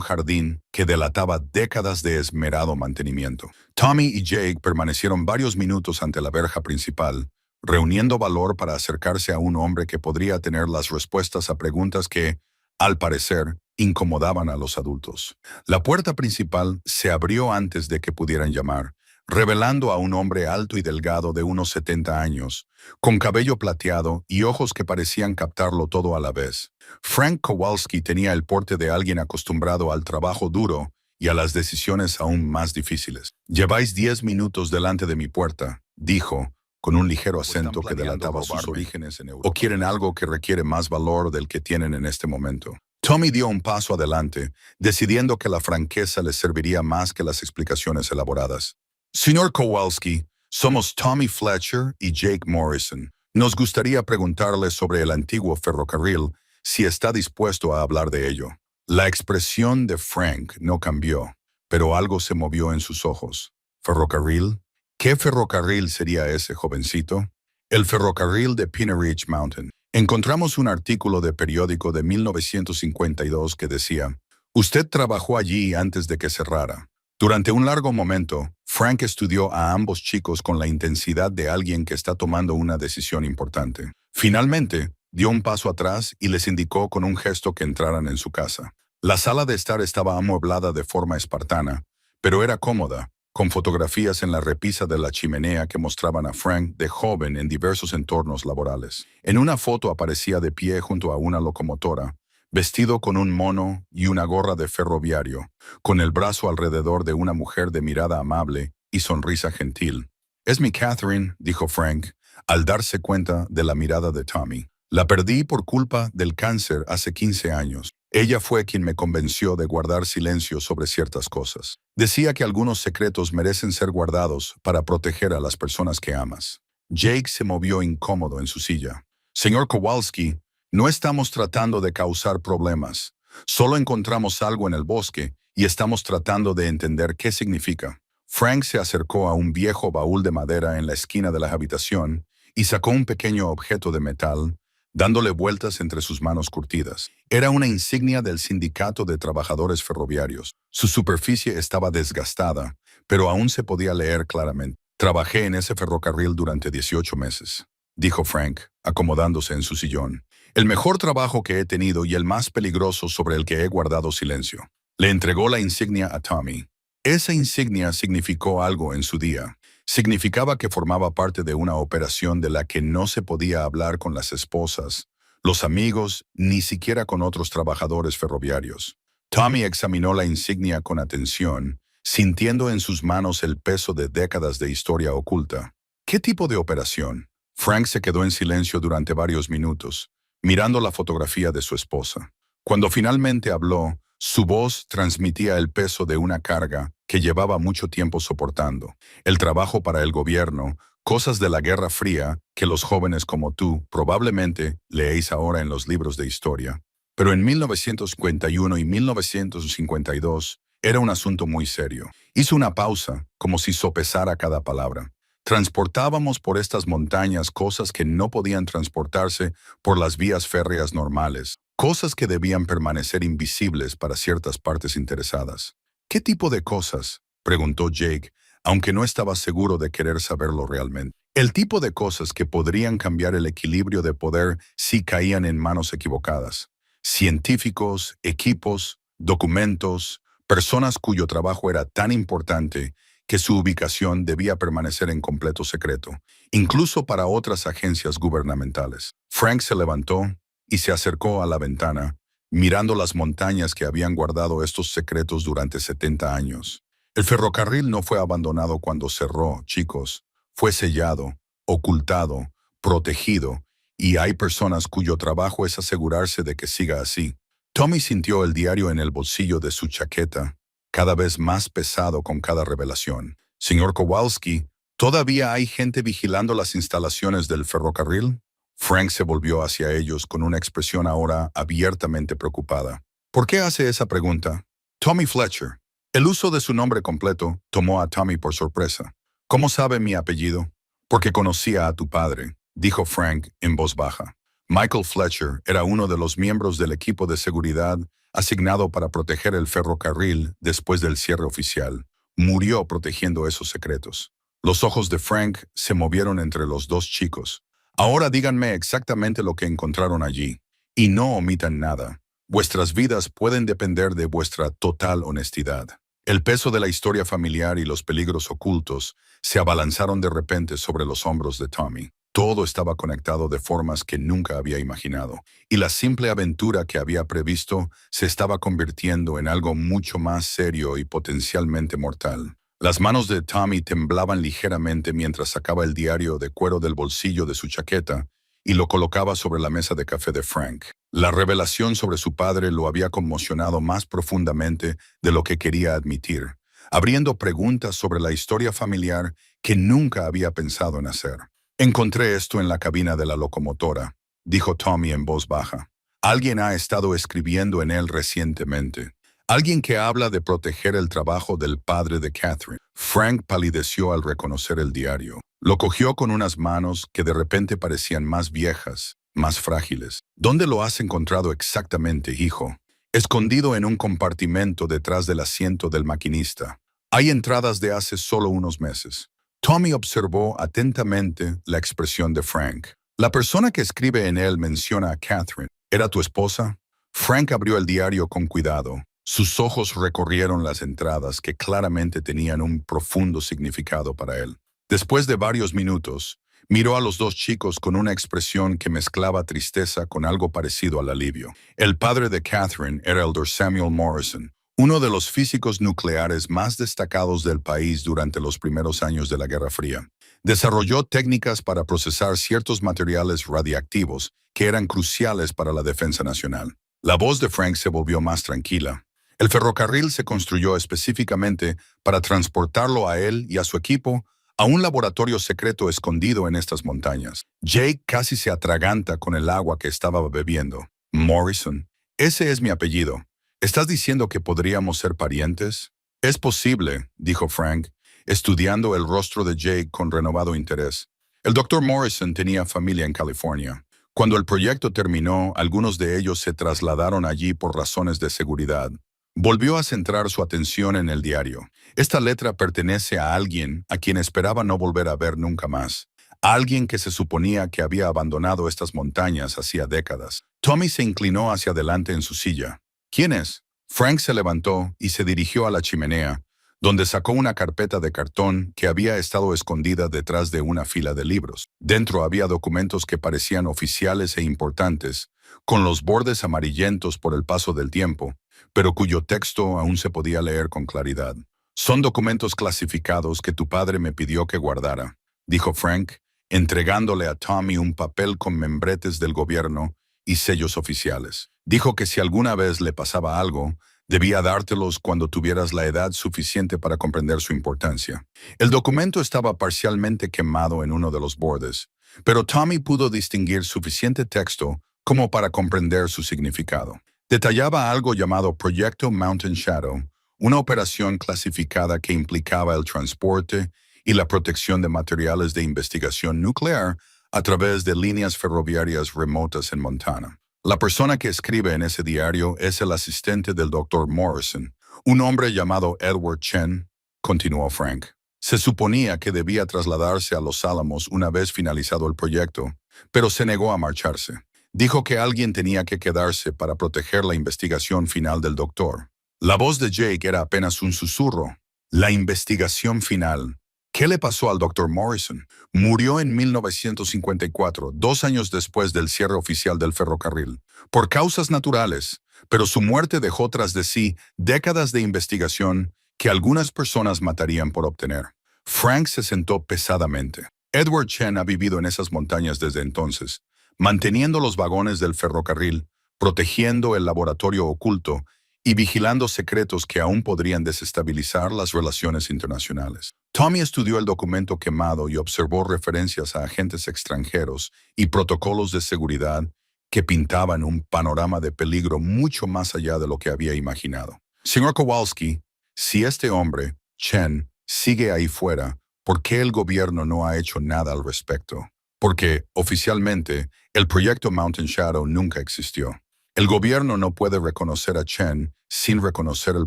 jardín que delataba décadas de esmerado mantenimiento. Tommy y Jake permanecieron varios minutos ante la verja principal, reuniendo valor para acercarse a un hombre que podría tener las respuestas a preguntas que, al parecer, incomodaban a los adultos. La puerta principal se abrió antes de que pudieran llamar, revelando a un hombre alto y delgado de unos 70 años, con cabello plateado y ojos que parecían captarlo todo a la vez. Frank Kowalski tenía el porte de alguien acostumbrado al trabajo duro y a las decisiones aún más difíciles. «Lleváis 10 minutos delante de mi puerta», dijo, con un ligero acento que delataba sus orígenes en Europa. «¿O quieren algo que requiere más valor del que tienen en este momento?» Tommy dio un paso adelante, decidiendo que la franqueza les serviría más que las explicaciones elaboradas. «Señor Kowalski, somos Tommy Fletcher y Jake Morrison. Nos gustaría preguntarle sobre el antiguo ferrocarril, si está dispuesto a hablar de ello». La expresión de Frank no cambió, pero algo se movió en sus ojos. ¿Ferrocarril? ¿Qué ferrocarril sería ese, jovencito? El ferrocarril de Piney Ridge Mountain. Encontramos un artículo de periódico de 1952 que decía: «Usted trabajó allí antes de que cerrara». Durante un largo momento, Frank estudió a ambos chicos con la intensidad de alguien que está tomando una decisión importante. Finalmente, dio un paso atrás y les indicó con un gesto que entraran en su casa. La sala de estar estaba amueblada de forma espartana, pero era cómoda, con fotografías en la repisa de la chimenea que mostraban a Frank de joven en diversos entornos laborales. En una foto aparecía de pie junto a una locomotora, vestido con un mono y una gorra de ferroviario, con el brazo alrededor de una mujer de mirada amable y sonrisa gentil. «Es mi Catherine», dijo Frank, al darse cuenta de la mirada de Tommy. «La perdí por culpa del cáncer hace 15 años. Ella fue quien me convenció de guardar silencio sobre ciertas cosas. Decía que algunos secretos merecen ser guardados para proteger a las personas que amas». Jake se movió incómodo en su silla. «Señor Kowalski, no estamos tratando de causar problemas. Solo encontramos algo en el bosque y estamos tratando de entender qué significa». Frank se acercó a un viejo baúl de madera en la esquina de la habitación y sacó un pequeño objeto de metal, dándole vueltas entre sus manos curtidas. Era una insignia del Sindicato de Trabajadores Ferroviarios. Su superficie estaba desgastada, pero aún se podía leer claramente. «Trabajé en ese ferrocarril durante 18 meses», dijo Frank, acomodándose en su sillón. «El mejor trabajo que he tenido y el más peligroso sobre el que he guardado silencio». Le entregó la insignia a Tommy. Esa insignia significó algo en su día. Significaba que formaba parte de una operación de la que no se podía hablar con las esposas, los amigos, ni siquiera con otros trabajadores ferroviarios. Tommy examinó la insignia con atención, sintiendo en sus manos el peso de décadas de historia oculta. ¿Qué tipo de operación? Frank se quedó en silencio durante varios minutos, mirando la fotografía de su esposa. Cuando finalmente habló, su voz transmitía el peso de una carga que llevaba mucho tiempo soportando. El trabajo para el gobierno, cosas de la Guerra Fría que los jóvenes como tú probablemente leéis ahora en los libros de historia. Pero en 1951 y 1952 era un asunto muy serio. Hizo una pausa, como si sopesara cada palabra. Transportábamos por estas montañas cosas que no podían transportarse por las vías férreas normales, cosas que debían permanecer invisibles para ciertas partes interesadas. «¿Qué tipo de cosas?», preguntó Jake, aunque no estaba seguro de querer saberlo realmente. «El tipo de cosas que podrían cambiar el equilibrio de poder si caían en manos equivocadas. Científicos, equipos, documentos, personas cuyo trabajo era tan importante que su ubicación debía permanecer en completo secreto, incluso para otras agencias gubernamentales». Frank se levantó y se acercó a la ventana, mirando las montañas que habían guardado estos secretos durante 70 años. «El ferrocarril no fue abandonado cuando cerró, chicos. Fue sellado, ocultado, protegido, y hay personas cuyo trabajo es asegurarse de que siga así». Tommy sintió el diario en el bolsillo de su chaqueta, cada vez más pesado con cada revelación. «Señor Kowalski, ¿todavía hay gente vigilando las instalaciones del ferrocarril?» Frank se volvió hacia ellos con una expresión ahora abiertamente preocupada. «¿Por qué hace esa pregunta?» Tommy Fletcher. El uso de su nombre completo tomó a Tommy por sorpresa. ¿Cómo sabe mi apellido? Porque conocía a tu padre, dijo Frank en voz baja. Michael Fletcher era uno de los miembros del equipo de seguridad asignado para proteger el ferrocarril después del cierre oficial. Murió protegiendo esos secretos. Los ojos de Frank se movieron entre los dos chicos. Ahora díganme exactamente lo que encontraron allí. Y no omitan nada. Vuestras vidas pueden depender de vuestra total honestidad. El peso de la historia familiar y los peligros ocultos se abalanzaron de repente sobre los hombros de Tommy. Todo estaba conectado de formas que nunca había imaginado, y la simple aventura que había previsto se estaba convirtiendo en algo mucho más serio y potencialmente mortal. Las manos de Tommy temblaban ligeramente mientras sacaba el diario de cuero del bolsillo de su chaqueta y lo colocaba sobre la mesa de café de Frank. La revelación sobre su padre lo había conmocionado más profundamente de lo que quería admitir, abriendo preguntas sobre la historia familiar que nunca había pensado en hacer. Encontré esto en la cabina de la locomotora, dijo Tommy en voz baja. Alguien ha estado escribiendo en él recientemente. Alguien que habla de proteger el trabajo del padre de Catherine. Frank palideció al reconocer el diario. Lo cogió con unas manos que de repente parecían más viejas, más frágiles. ¿Dónde lo has encontrado exactamente, hijo? Escondido en un compartimento detrás del asiento del maquinista. Hay entradas de hace solo unos meses. Tommy observó atentamente la expresión de Frank. La persona que escribe en él menciona a Catherine. ¿Era tu esposa? Frank abrió el diario con cuidado. Sus ojos recorrieron las entradas que claramente tenían un profundo significado para él. Después de varios minutos, miró a los dos chicos con una expresión que mezclaba tristeza con algo parecido al alivio. El padre de Catherine era el Dr. Samuel Morrison, uno de los físicos nucleares más destacados del país durante los primeros años de la Guerra Fría. Desarrolló técnicas para procesar ciertos materiales radiactivos que eran cruciales para la defensa nacional. La voz de Frank se volvió más tranquila. El ferrocarril se construyó específicamente para transportarlo a él y a su equipo a un laboratorio secreto escondido en estas montañas. Jake casi se atraganta con el agua que estaba bebiendo. Morrison, ese es mi apellido. ¿Estás diciendo que podríamos ser parientes? Es posible, dijo Frank, estudiando el rostro de Jake con renovado interés. El Dr. Morrison tenía familia en California. Cuando el proyecto terminó, algunos de ellos se trasladaron allí por razones de seguridad. Volvió a centrar su atención en el diario. Esta letra pertenece a alguien a quien esperaba no volver a ver nunca más. Alguien que se suponía que había abandonado estas montañas hacía décadas. Tommy se inclinó hacia adelante en su silla. ¿Quién es? Frank se levantó y se dirigió a la chimenea, donde sacó una carpeta de cartón que había estado escondida detrás de una fila de libros. Dentro había documentos que parecían oficiales e importantes, con los bordes amarillentos por el paso del tiempo, pero cuyo texto aún se podía leer con claridad. Son documentos clasificados que tu padre me pidió que guardara, dijo Frank, entregándole a Tommy un papel con membretes del gobierno y sellos oficiales. Dijo que si alguna vez le pasaba algo, debía dártelos cuando tuvieras la edad suficiente para comprender su importancia. El documento estaba parcialmente quemado en uno de los bordes, pero Tommy pudo distinguir suficiente texto como para comprender su significado. Detallaba algo llamado Proyecto Mountain Shadow, una operación clasificada que implicaba el transporte y la protección de materiales de investigación nuclear a través de líneas ferroviarias remotas en Montana. La persona que escribe en ese diario es el asistente del Dr. Morrison, un hombre llamado Edward Chen, continuó Frank. Se suponía que debía trasladarse a Los Álamos una vez finalizado el proyecto, pero se negó a marcharse. Dijo que alguien tenía que quedarse para proteger la investigación final del doctor. La voz de Jake era apenas un susurro. La investigación final. ¿Qué le pasó al Dr. Morrison? Murió en 1954, 2 años después del cierre oficial del ferrocarril, por causas naturales, pero su muerte dejó tras de sí décadas de investigación que algunas personas matarían por obtener. Frank se sentó pesadamente. Edward Chen ha vivido en esas montañas desde entonces, manteniendo los vagones del ferrocarril, protegiendo el laboratorio oculto y vigilando secretos que aún podrían desestabilizar las relaciones internacionales. Tommy estudió el documento quemado y observó referencias a agentes extranjeros y protocolos de seguridad que pintaban un panorama de peligro mucho más allá de lo que había imaginado. Señor Kowalski, si este hombre, Chen, sigue ahí fuera, ¿por qué el gobierno no ha hecho nada al respecto? Porque, oficialmente, el proyecto Mountain Shadow nunca existió. El gobierno no puede reconocer a Chen sin reconocer el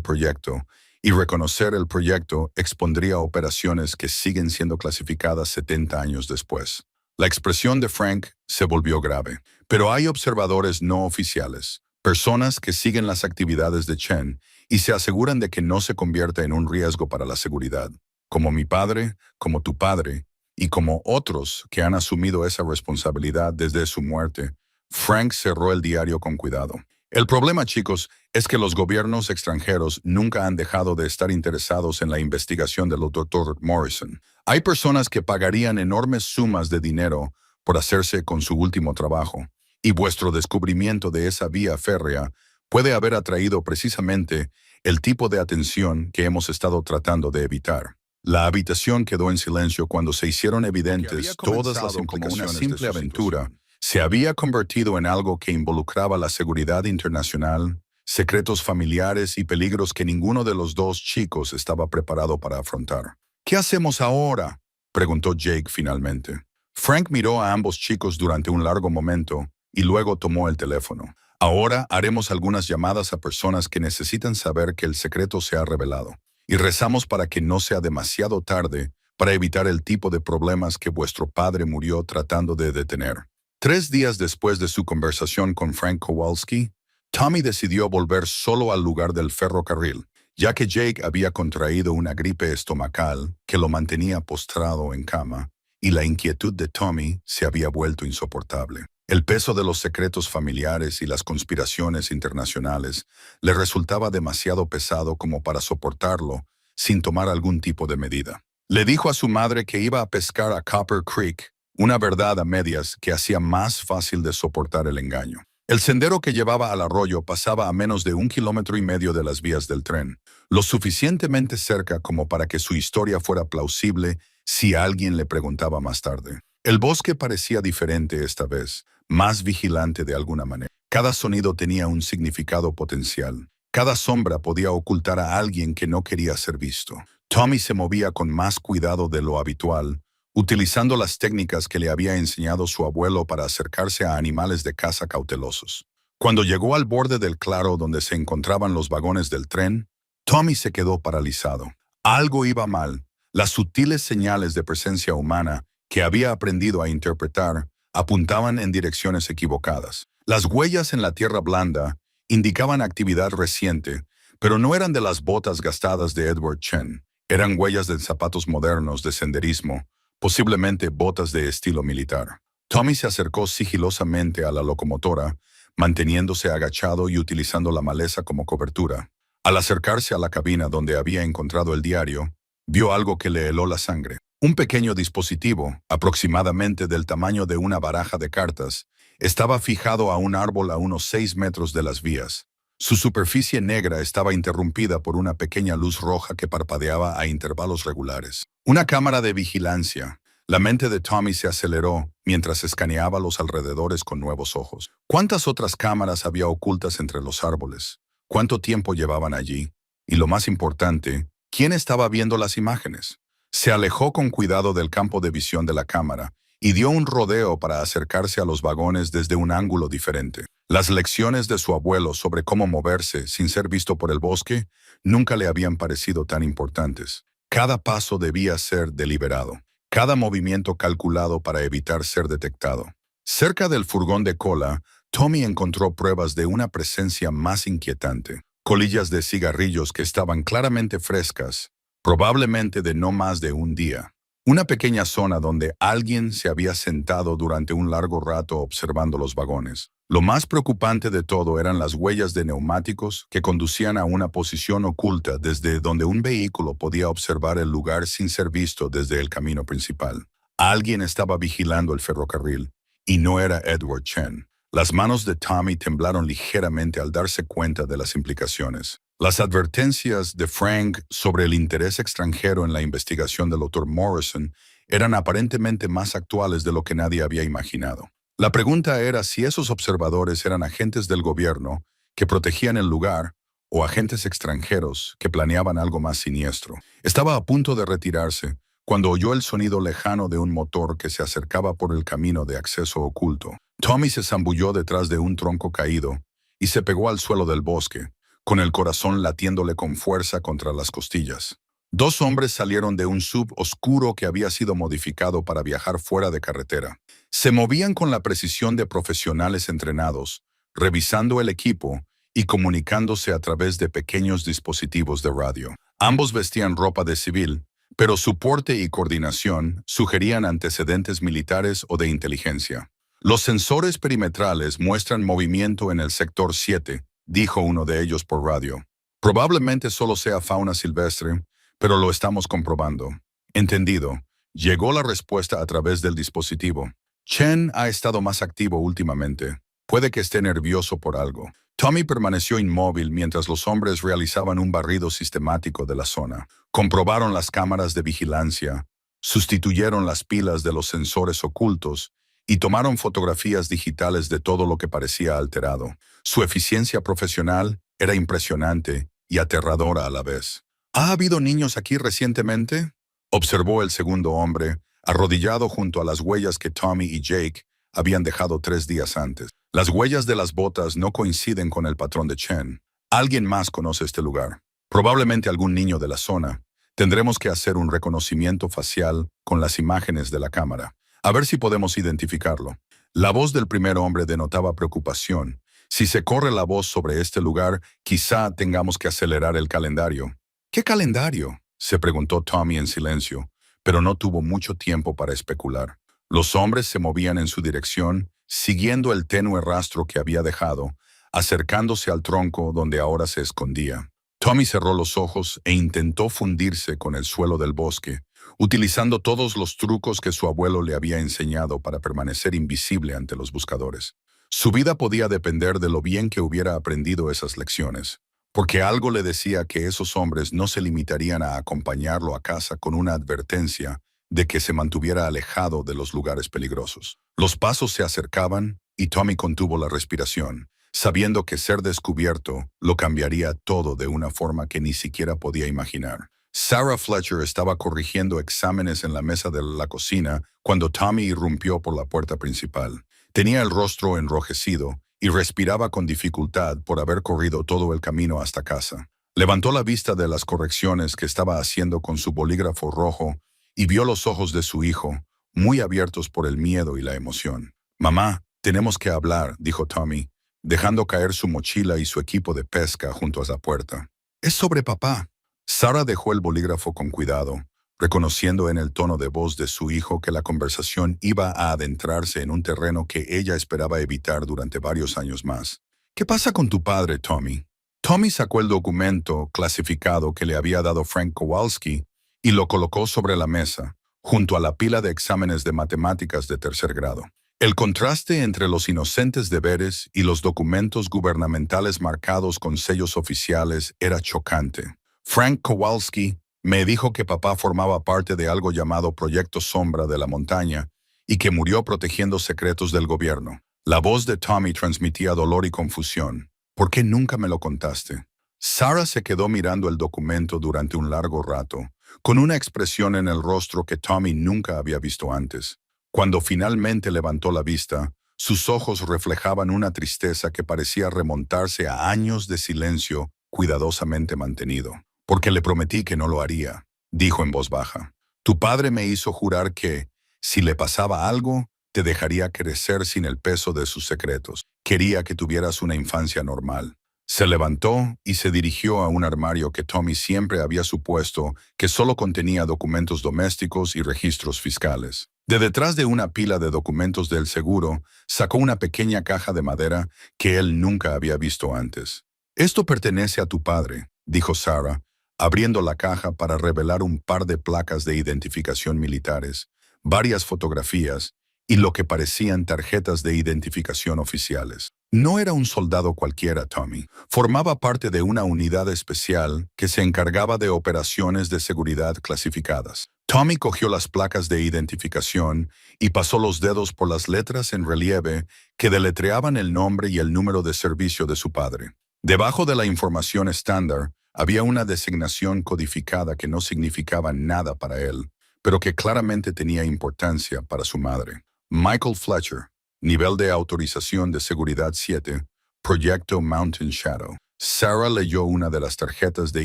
proyecto, y reconocer el proyecto expondría operaciones que siguen siendo clasificadas 70 años después. La expresión de Frank se volvió grave. Pero hay observadores no oficiales, personas que siguen las actividades de Chen y se aseguran de que no se convierta en un riesgo para la seguridad, como mi padre, como tu padre, y como otros que han asumido esa responsabilidad desde su muerte. Frank cerró el diario con cuidado. El problema, chicos, es que los gobiernos extranjeros nunca han dejado de estar interesados en la investigación del Dr. Morrison. Hay personas que pagarían enormes sumas de dinero por hacerse con su último trabajo, y vuestro descubrimiento de esa vía férrea puede haber atraído precisamente el tipo de atención que hemos estado tratando de evitar. La habitación quedó en silencio cuando se hicieron evidentes todas las implicaciones. Una simple aventura se había convertido en algo que involucraba la seguridad internacional, secretos familiares y peligros que ninguno de los dos chicos estaba preparado para afrontar. ¿Qué hacemos ahora?, preguntó Jake finalmente. Frank miró a ambos chicos durante un largo momento y luego tomó el teléfono. Ahora haremos algunas llamadas a personas que necesitan saber que el secreto se ha revelado, y rezamos para que no sea demasiado tarde para evitar el tipo de problemas que vuestro padre murió tratando de detener. 3 días después de su conversación con Frank Kowalski, Tommy decidió volver solo al lugar del ferrocarril, ya que Jake había contraído una gripe estomacal que lo mantenía postrado en cama, y la inquietud de Tommy se había vuelto insoportable. El peso de los secretos familiares y las conspiraciones internacionales le resultaba demasiado pesado como para soportarlo sin tomar algún tipo de medida. Le dijo a su madre que iba a pescar a Copper Creek, una verdad a medias que hacía más fácil de soportar el engaño. El sendero que llevaba al arroyo pasaba a menos de 1,5 kilómetros de las vías del tren, lo suficientemente cerca como para que su historia fuera plausible si alguien le preguntaba más tarde. El bosque parecía diferente esta vez, más vigilante de alguna manera. Cada sonido tenía un significado potencial. Cada sombra podía ocultar a alguien que no quería ser visto. Tommy se movía con más cuidado de lo habitual, utilizando las técnicas que le había enseñado su abuelo para acercarse a animales de caza cautelosos. Cuando llegó al borde del claro donde se encontraban los vagones del tren, Tommy se quedó paralizado. Algo iba mal. Las sutiles señales de presencia humana que había aprendido a interpretar apuntaban en direcciones equivocadas. Las huellas en la tierra blanda indicaban actividad reciente, pero no eran de las botas gastadas de Edward Chen. Eran huellas de zapatos modernos de senderismo, posiblemente botas de estilo militar. Tommy se acercó sigilosamente a la locomotora, manteniéndose agachado y utilizando la maleza como cobertura. Al acercarse a la cabina donde había encontrado el diario, vio algo que le heló la sangre. Un pequeño dispositivo, aproximadamente del tamaño de una baraja de cartas, estaba fijado a un árbol a unos 6 metros de las vías. Su superficie negra estaba interrumpida por una pequeña luz roja que parpadeaba a intervalos regulares. Una cámara de vigilancia. La mente de Tommy se aceleró mientras escaneaba los alrededores con nuevos ojos. ¿Cuántas otras cámaras había ocultas entre los árboles? ¿Cuánto tiempo llevaban allí? Y lo más importante, ¿quién estaba viendo las imágenes? Se alejó con cuidado del campo de visión de la cámara y dio un rodeo para acercarse a los vagones desde un ángulo diferente. Las lecciones de su abuelo sobre cómo moverse sin ser visto por el bosque nunca le habían parecido tan importantes. Cada paso debía ser deliberado, cada movimiento calculado para evitar ser detectado. Cerca del furgón de cola, Tommy encontró pruebas de una presencia más inquietante. Colillas de cigarrillos que estaban claramente frescas, probablemente de no más de un día. Una pequeña zona donde alguien se había sentado durante un largo rato observando los vagones. Lo más preocupante de todo eran las huellas de neumáticos que conducían a una posición oculta desde donde un vehículo podía observar el lugar sin ser visto desde el camino principal. Alguien estaba vigilando el ferrocarril, y no era Edward Chen. Las manos de Tommy temblaron ligeramente al darse cuenta de las implicaciones. Las advertencias de Frank sobre el interés extranjero en la investigación del Dr. Morrison eran aparentemente más actuales de lo que nadie había imaginado. La pregunta era si esos observadores eran agentes del gobierno que protegían el lugar o agentes extranjeros que planeaban algo más siniestro. Estaba a punto de retirarse cuando oyó el sonido lejano de un motor que se acercaba por el camino de acceso oculto. Tommy se zambulló detrás de un tronco caído y se pegó al suelo del bosque, con el corazón latiéndole con fuerza contra las costillas. Dos hombres salieron de un sub oscuro que había sido modificado para viajar fuera de carretera. Se movían con la precisión de profesionales entrenados, revisando el equipo y comunicándose a través de pequeños dispositivos de radio. Ambos vestían ropa de civil, pero su porte y coordinación sugerían antecedentes militares o de inteligencia. Los sensores perimetrales muestran movimiento en el sector 7, dijo uno de ellos por radio. Probablemente solo sea fauna silvestre, pero lo estamos comprobando. Entendido. Llegó la respuesta a través del dispositivo. Chen ha estado más activo últimamente. Puede que esté nervioso por algo. Tommy permaneció inmóvil mientras los hombres realizaban un barrido sistemático de la zona. Comprobaron las cámaras de vigilancia, sustituyeron las pilas de los sensores ocultos y tomaron fotografías digitales de todo lo que parecía alterado. Su eficiencia profesional era impresionante y aterradora a la vez. ¿Ha habido niños aquí recientemente?, observó el segundo hombre, arrodillado junto a las huellas que Tommy y Jake habían dejado 3 días antes. Las huellas de las botas no coinciden con el patrón de Chen. Alguien más conoce este lugar. Probablemente algún niño de la zona. Tendremos que hacer un reconocimiento facial con las imágenes de la cámara. A ver si podemos identificarlo. La voz del primer hombre denotaba preocupación. Si se corre la voz sobre este lugar, quizá tengamos que acelerar el calendario. ¿Qué calendario?, se preguntó Tommy en silencio, pero no tuvo mucho tiempo para especular. Los hombres se movían en su dirección, siguiendo el tenue rastro que había dejado, acercándose al tronco donde ahora se escondía. Tommy cerró los ojos e intentó fundirse con el suelo del bosque, utilizando todos los trucos que su abuelo le había enseñado para permanecer invisible ante los buscadores. Su vida podía depender de lo bien que hubiera aprendido esas lecciones, porque algo le decía que esos hombres no se limitarían a acompañarlo a casa con una advertencia de que se mantuviera alejado de los lugares peligrosos. Los pasos se acercaban y Tommy contuvo la respiración, sabiendo que ser descubierto lo cambiaría todo de una forma que ni siquiera podía imaginar. Sarah Fletcher estaba corrigiendo exámenes en la mesa de la cocina cuando Tommy irrumpió por la puerta principal. Tenía el rostro enrojecido y respiraba con dificultad por haber corrido todo el camino hasta casa. Levantó la vista de las correcciones que estaba haciendo con su bolígrafo rojo y vio los ojos de su hijo, muy abiertos por el miedo y la emoción. «Mamá, tenemos que hablar», dijo Tommy, dejando caer su mochila y su equipo de pesca junto a la puerta. «Es sobre papá». Sarah dejó el bolígrafo con cuidado, reconociendo en el tono de voz de su hijo que la conversación iba a adentrarse en un terreno que ella esperaba evitar durante varios años más. «¿Qué pasa con tu padre, Tommy?» Tommy sacó el documento clasificado que le había dado Frank Kowalski y lo colocó sobre la mesa, junto a la pila de exámenes de matemáticas de 3er grado. El contraste entre los inocentes deberes y los documentos gubernamentales marcados con sellos oficiales era chocante. Frank Kowalski me dijo que papá formaba parte de algo llamado Proyecto Sombra de la Montaña y que murió protegiendo secretos del gobierno. La voz de Tommy transmitía dolor y confusión. «¿Por qué nunca me lo contaste?». Sarah se quedó mirando el documento durante un largo rato, con una expresión en el rostro que Tommy nunca había visto antes. Cuando finalmente levantó la vista, sus ojos reflejaban una tristeza que parecía remontarse a años de silencio cuidadosamente mantenido. «Porque le prometí que no lo haría», dijo en voz baja. «Tu padre me hizo jurar que, si le pasaba algo, te dejaría crecer sin el peso de sus secretos. Quería que tuvieras una infancia normal». Se levantó y se dirigió a un armario que Tommy siempre había supuesto que solo contenía documentos domésticos y registros fiscales. De detrás de una pila de documentos del seguro, sacó una pequeña caja de madera que él nunca había visto antes. «Esto pertenece a tu padre», dijo Sarah, abriendo la caja para revelar un par de placas de identificación militares, varias fotografías y lo que parecían tarjetas de identificación oficiales. No era un soldado cualquiera, Tommy. Formaba parte de una unidad especial que se encargaba de operaciones de seguridad clasificadas. Tommy cogió las placas de identificación y pasó los dedos por las letras en relieve que deletreaban el nombre y el número de servicio de su padre. Debajo de la información estándar, había una designación codificada que no significaba nada para él, pero que claramente tenía importancia para su madre. Michael Fletcher, nivel de autorización de seguridad 7, Proyecto Mountain Shadow. Sarah leyó una de las tarjetas de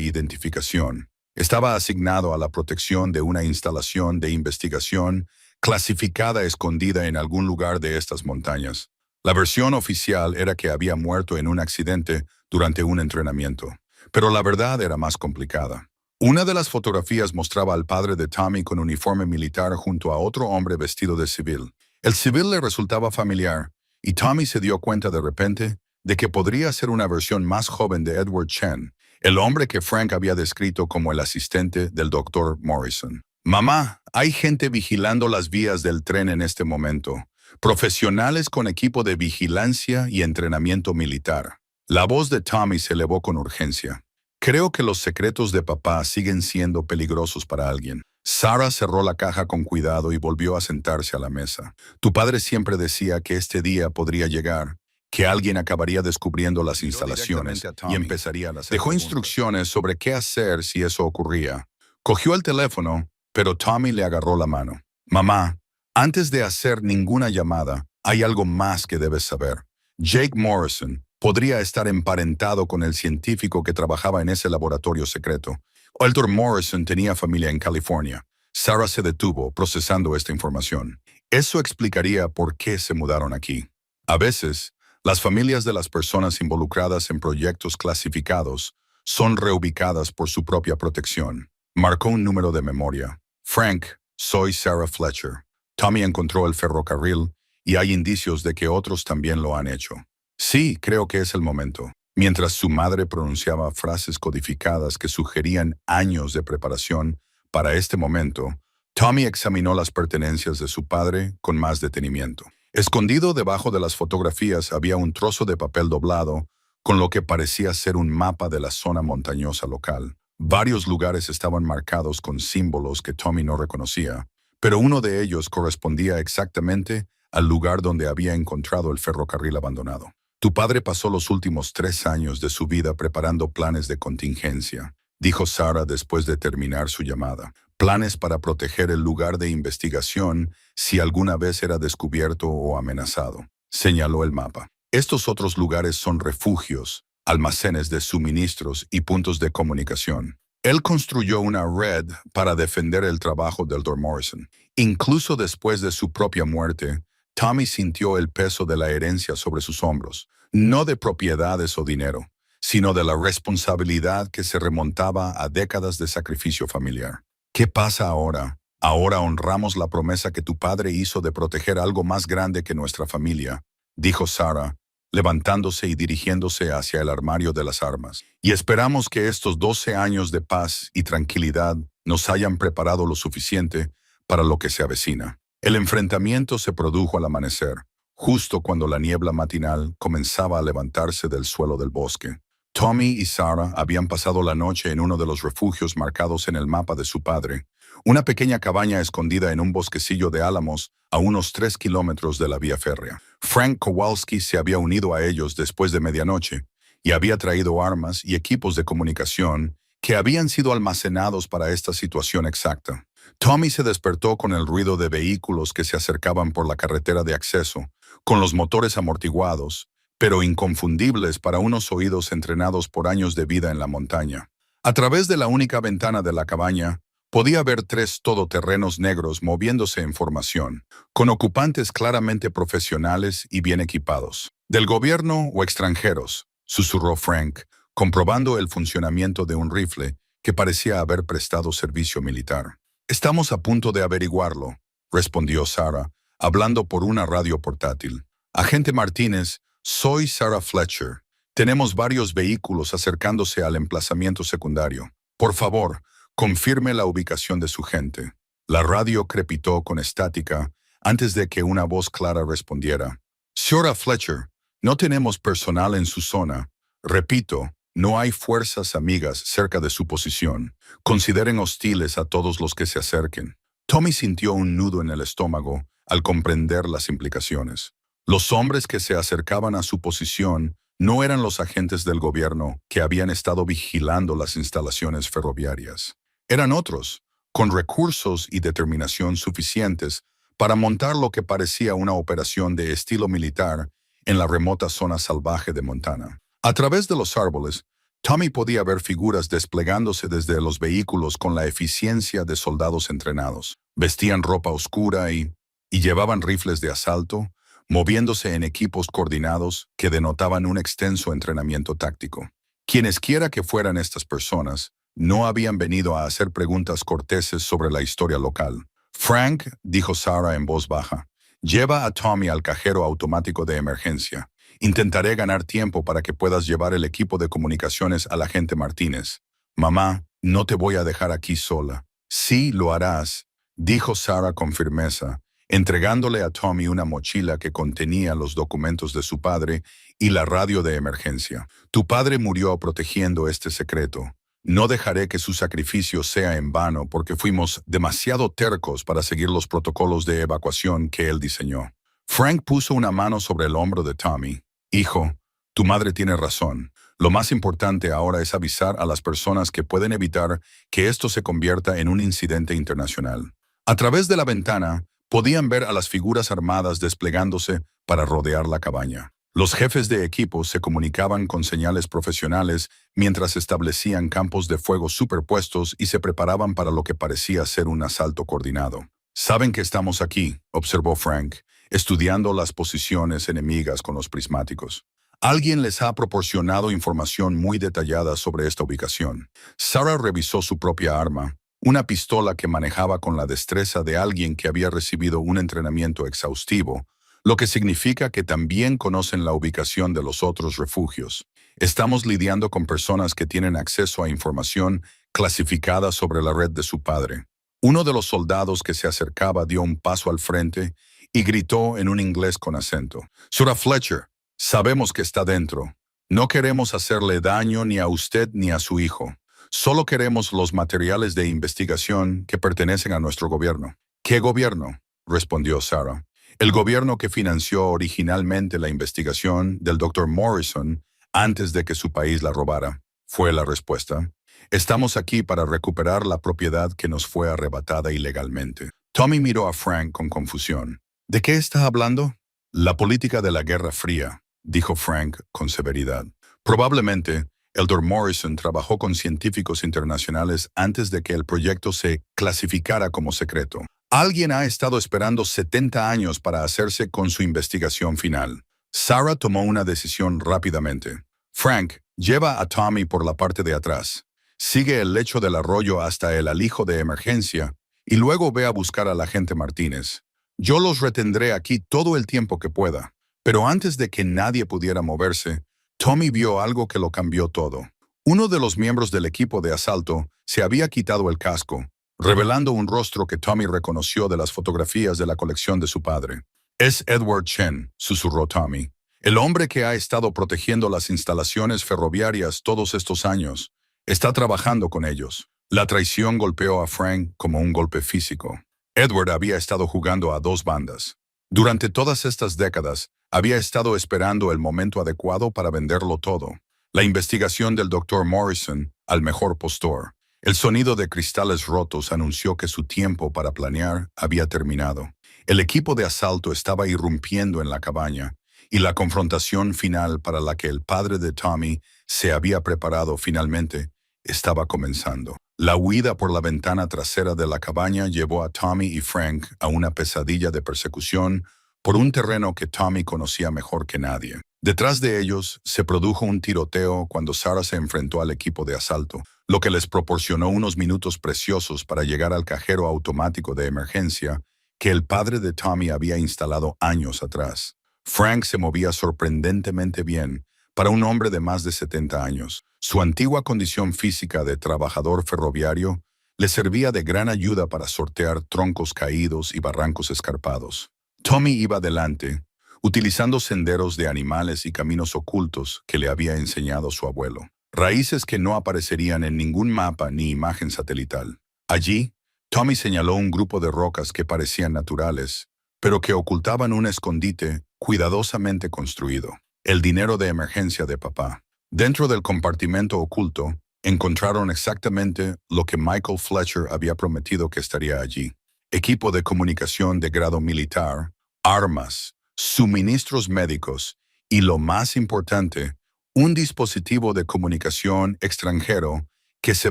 identificación. Estaba asignado a la protección de una instalación de investigación clasificada escondida en algún lugar de estas montañas. La versión oficial era que había muerto en un accidente durante un entrenamiento, pero la verdad era más complicada. Una de las fotografías mostraba al padre de Tommy con uniforme militar junto a otro hombre vestido de civil. El civil le resultaba familiar, y Tommy se dio cuenta de repente de que podría ser una versión más joven de Edward Chen, el hombre que Frank había descrito como el asistente del Dr. Morrison. Mamá, hay gente vigilando las vías del tren en este momento. Profesionales con equipo de vigilancia y entrenamiento militar. La voz de Tommy se elevó con urgencia. Creo que los secretos de papá siguen siendo peligrosos para alguien. Sarah cerró la caja con cuidado y volvió a sentarse a la mesa. Tu padre siempre decía que este día podría llegar, que alguien acabaría descubriendo las instalaciones y empezaría a hacer Dejó instrucciones sobre qué hacer si eso ocurría. Cogió el teléfono, pero Tommy le agarró la mano. Mamá, antes de hacer ninguna llamada, hay algo más que debes saber. Jake Morrison podría estar emparentado con el científico que trabajaba en ese laboratorio secreto. Elder Morrison tenía familia en California. Sarah se detuvo procesando esta información. Eso explicaría por qué se mudaron aquí. A veces, las familias de las personas involucradas en proyectos clasificados son reubicadas por su propia protección. Marcó un número de memoria. Frank, soy Sarah Fletcher. Tommy encontró el ferrocarril y hay indicios de que otros también lo han hecho. Sí, creo que es el momento. Mientras su madre pronunciaba frases codificadas que sugerían años de preparación para este momento, Tommy examinó las pertenencias de su padre con más detenimiento. Escondido debajo de las fotografías había un trozo de papel doblado con lo que parecía ser un mapa de la zona montañosa local. Varios lugares estaban marcados con símbolos que Tommy no reconocía, pero uno de ellos correspondía exactamente al lugar donde había encontrado el ferrocarril abandonado. Tu padre pasó los últimos 3 años de su vida preparando planes de contingencia, dijo Sarah después de terminar su llamada. Planes para proteger el lugar de investigación si alguna vez era descubierto o amenazado. Señaló el mapa. Estos otros lugares son refugios, almacenes de suministros y puntos de comunicación. Él construyó una red para defender el trabajo del Dr. Morrison. Incluso después de su propia muerte, Tommy sintió el peso de la herencia sobre sus hombros, no de propiedades o dinero, sino de la responsabilidad que se remontaba a décadas de sacrificio familiar. ¿Qué pasa ahora? Ahora honramos la promesa que tu padre hizo de proteger algo más grande que nuestra familia, dijo Sarah, levantándose y dirigiéndose hacia el armario de las armas. Y esperamos que estos 12 años de paz y tranquilidad nos hayan preparado lo suficiente para lo que se avecina. El enfrentamiento se produjo al amanecer, justo cuando la niebla matinal comenzaba a levantarse del suelo del bosque. Tommy y Sarah habían pasado la noche en uno de los refugios marcados en el mapa de su padre, una pequeña cabaña escondida en un bosquecillo de álamos a unos 3 kilómetros de la vía férrea. Frank Kowalski se había unido a ellos después de medianoche y había traído armas y equipos de comunicación que habían sido almacenados para esta situación exacta. Tommy se despertó con el ruido de vehículos que se acercaban por la carretera de acceso, con los motores amortiguados, pero inconfundibles para unos oídos entrenados por años de vida en la montaña. A través de la única ventana de la cabaña, podía ver 3 todoterrenos negros moviéndose en formación, con ocupantes claramente profesionales y bien equipados. ¿Del gobierno o extranjeros?, susurró Frank, comprobando el funcionamiento de un rifle que parecía haber prestado servicio militar. Estamos a punto de averiguarlo, respondió Sarah, hablando por una radio portátil. Agente Martínez, soy Sarah Fletcher. Tenemos varios vehículos acercándose al emplazamiento secundario. Por favor, confirme la ubicación de su gente. La radio crepitó con estática antes de que una voz clara respondiera. Señora Fletcher, no tenemos personal en su zona. Repito, no hay fuerzas amigas cerca de su posición. Consideren hostiles a todos los que se acerquen. Tommy sintió un nudo en el estómago al comprender las implicaciones. Los hombres que se acercaban a su posición No eran los agentes del gobierno que habían estado vigilando las instalaciones ferroviarias. Eran otros, con recursos y determinación suficientes para montar lo que parecía una operación de estilo militar en la remota zona salvaje de Montana. A través de los árboles, Tommy podía ver figuras desplegándose desde los vehículos con la eficiencia de soldados entrenados. Vestían ropa oscura y llevaban rifles de asalto, moviéndose en equipos coordinados que denotaban un extenso entrenamiento táctico. Quienesquiera que fueran estas personas, no habían venido a hacer preguntas corteses sobre la historia local. Frank, dijo Sarah en voz baja, lleva a Tommy al cajero automático de emergencia. Intentaré ganar tiempo para que puedas llevar el equipo de comunicaciones al agente Martínez. Mamá, no te voy a dejar aquí sola. Sí, lo harás, dijo Sarah con firmeza, entregándole a Tommy una mochila que contenía los documentos de su padre y la radio de emergencia. Tu padre murió protegiendo este secreto. No dejaré que su sacrificio sea en vano porque fuimos demasiado tercos para seguir los protocolos de evacuación que él diseñó. Frank puso una mano sobre el hombro de Tommy. Hijo, tu madre tiene razón. Lo más importante ahora es avisar a las personas que pueden evitar que esto se convierta en un incidente internacional. A través de la ventana, podían ver a las figuras armadas desplegándose para rodear la cabaña. Los jefes de equipo se comunicaban con señales profesionales mientras establecían campos de fuego superpuestos y se preparaban para lo que parecía ser un asalto coordinado. Saben que estamos aquí, observó Frank, estudiando las posiciones enemigas con los prismáticos. Alguien les ha proporcionado información muy detallada sobre esta ubicación. Sarah revisó su propia arma, una pistola que manejaba con la destreza de alguien que había recibido un entrenamiento exhaustivo, lo que significa que también conocen la ubicación de los otros refugios. Estamos lidiando con personas que tienen acceso a información clasificada sobre la red de su padre. Uno de los soldados que se acercaba dio un paso al frente y gritó en un inglés con acento. Sra. Fletcher, sabemos que está dentro. No queremos hacerle daño ni a usted ni a su hijo. Solo queremos los materiales de investigación que pertenecen a nuestro gobierno. ¿Qué gobierno?, respondió Sarah. El gobierno que financió originalmente la investigación del Dr. Morrison antes de que su país la robara, fue la respuesta. Estamos aquí para recuperar la propiedad que nos fue arrebatada ilegalmente. Tommy miró a Frank con confusión. ¿De qué está hablando? La política de la Guerra Fría, dijo Frank con severidad. Probablemente, el Dr. Morrison trabajó con científicos internacionales antes de que el proyecto se clasificara como secreto. Alguien ha estado esperando 70 años para hacerse con su investigación final. Sarah tomó una decisión rápidamente. Frank, lleva a Tommy por la parte de atrás. Sigue el lecho del arroyo hasta el alijo de emergencia y luego ve a buscar al agente Martínez. Yo los retendré aquí todo el tiempo que pueda. Pero antes de que nadie pudiera moverse, Tommy vio algo que lo cambió todo. Uno de los miembros del equipo de asalto se había quitado el casco, revelando un rostro que Tommy reconoció de las fotografías de la colección de su padre. Es Edward Chen, susurró Tommy, el hombre que ha estado protegiendo las instalaciones ferroviarias todos estos años. Está trabajando con ellos. La traición golpeó a Frank como un golpe físico. Edward había estado jugando a dos bandas. Durante todas estas décadas, había estado esperando el momento adecuado para venderlo todo. La investigación del Dr. Morrison al mejor postor. El sonido de cristales rotos anunció que su tiempo para planear había terminado. El equipo de asalto estaba irrumpiendo en la cabaña, y la confrontación final para la que el padre de Tommy se había preparado finalmente estaba comenzando. La huida por la ventana trasera de la cabaña llevó a Tommy y Frank a una pesadilla de persecución por un terreno que Tommy conocía mejor que nadie. Detrás de ellos se produjo un tiroteo cuando Sarah se enfrentó al equipo de asalto, lo que les proporcionó unos minutos preciosos para llegar al cajero automático de emergencia que el padre de Tommy había instalado años atrás. Frank se movía sorprendentemente bien para un hombre de más de 70 años. Su antigua condición física de trabajador ferroviario le servía de gran ayuda para sortear troncos caídos y barrancos escarpados. Tommy iba delante, utilizando senderos de animales y caminos ocultos que le había enseñado su abuelo. Raíces que no aparecerían en ningún mapa ni imagen satelital. Allí, Tommy señaló un grupo de rocas que parecían naturales, pero que ocultaban un escondite cuidadosamente construido. el dinero de emergencia de papá. Dentro del compartimento oculto, encontraron exactamente lo que Michael Fletcher había prometido que estaría allí. Equipo de comunicación de grado militar, armas, suministros médicos y, lo más importante, un dispositivo de comunicación extranjero que se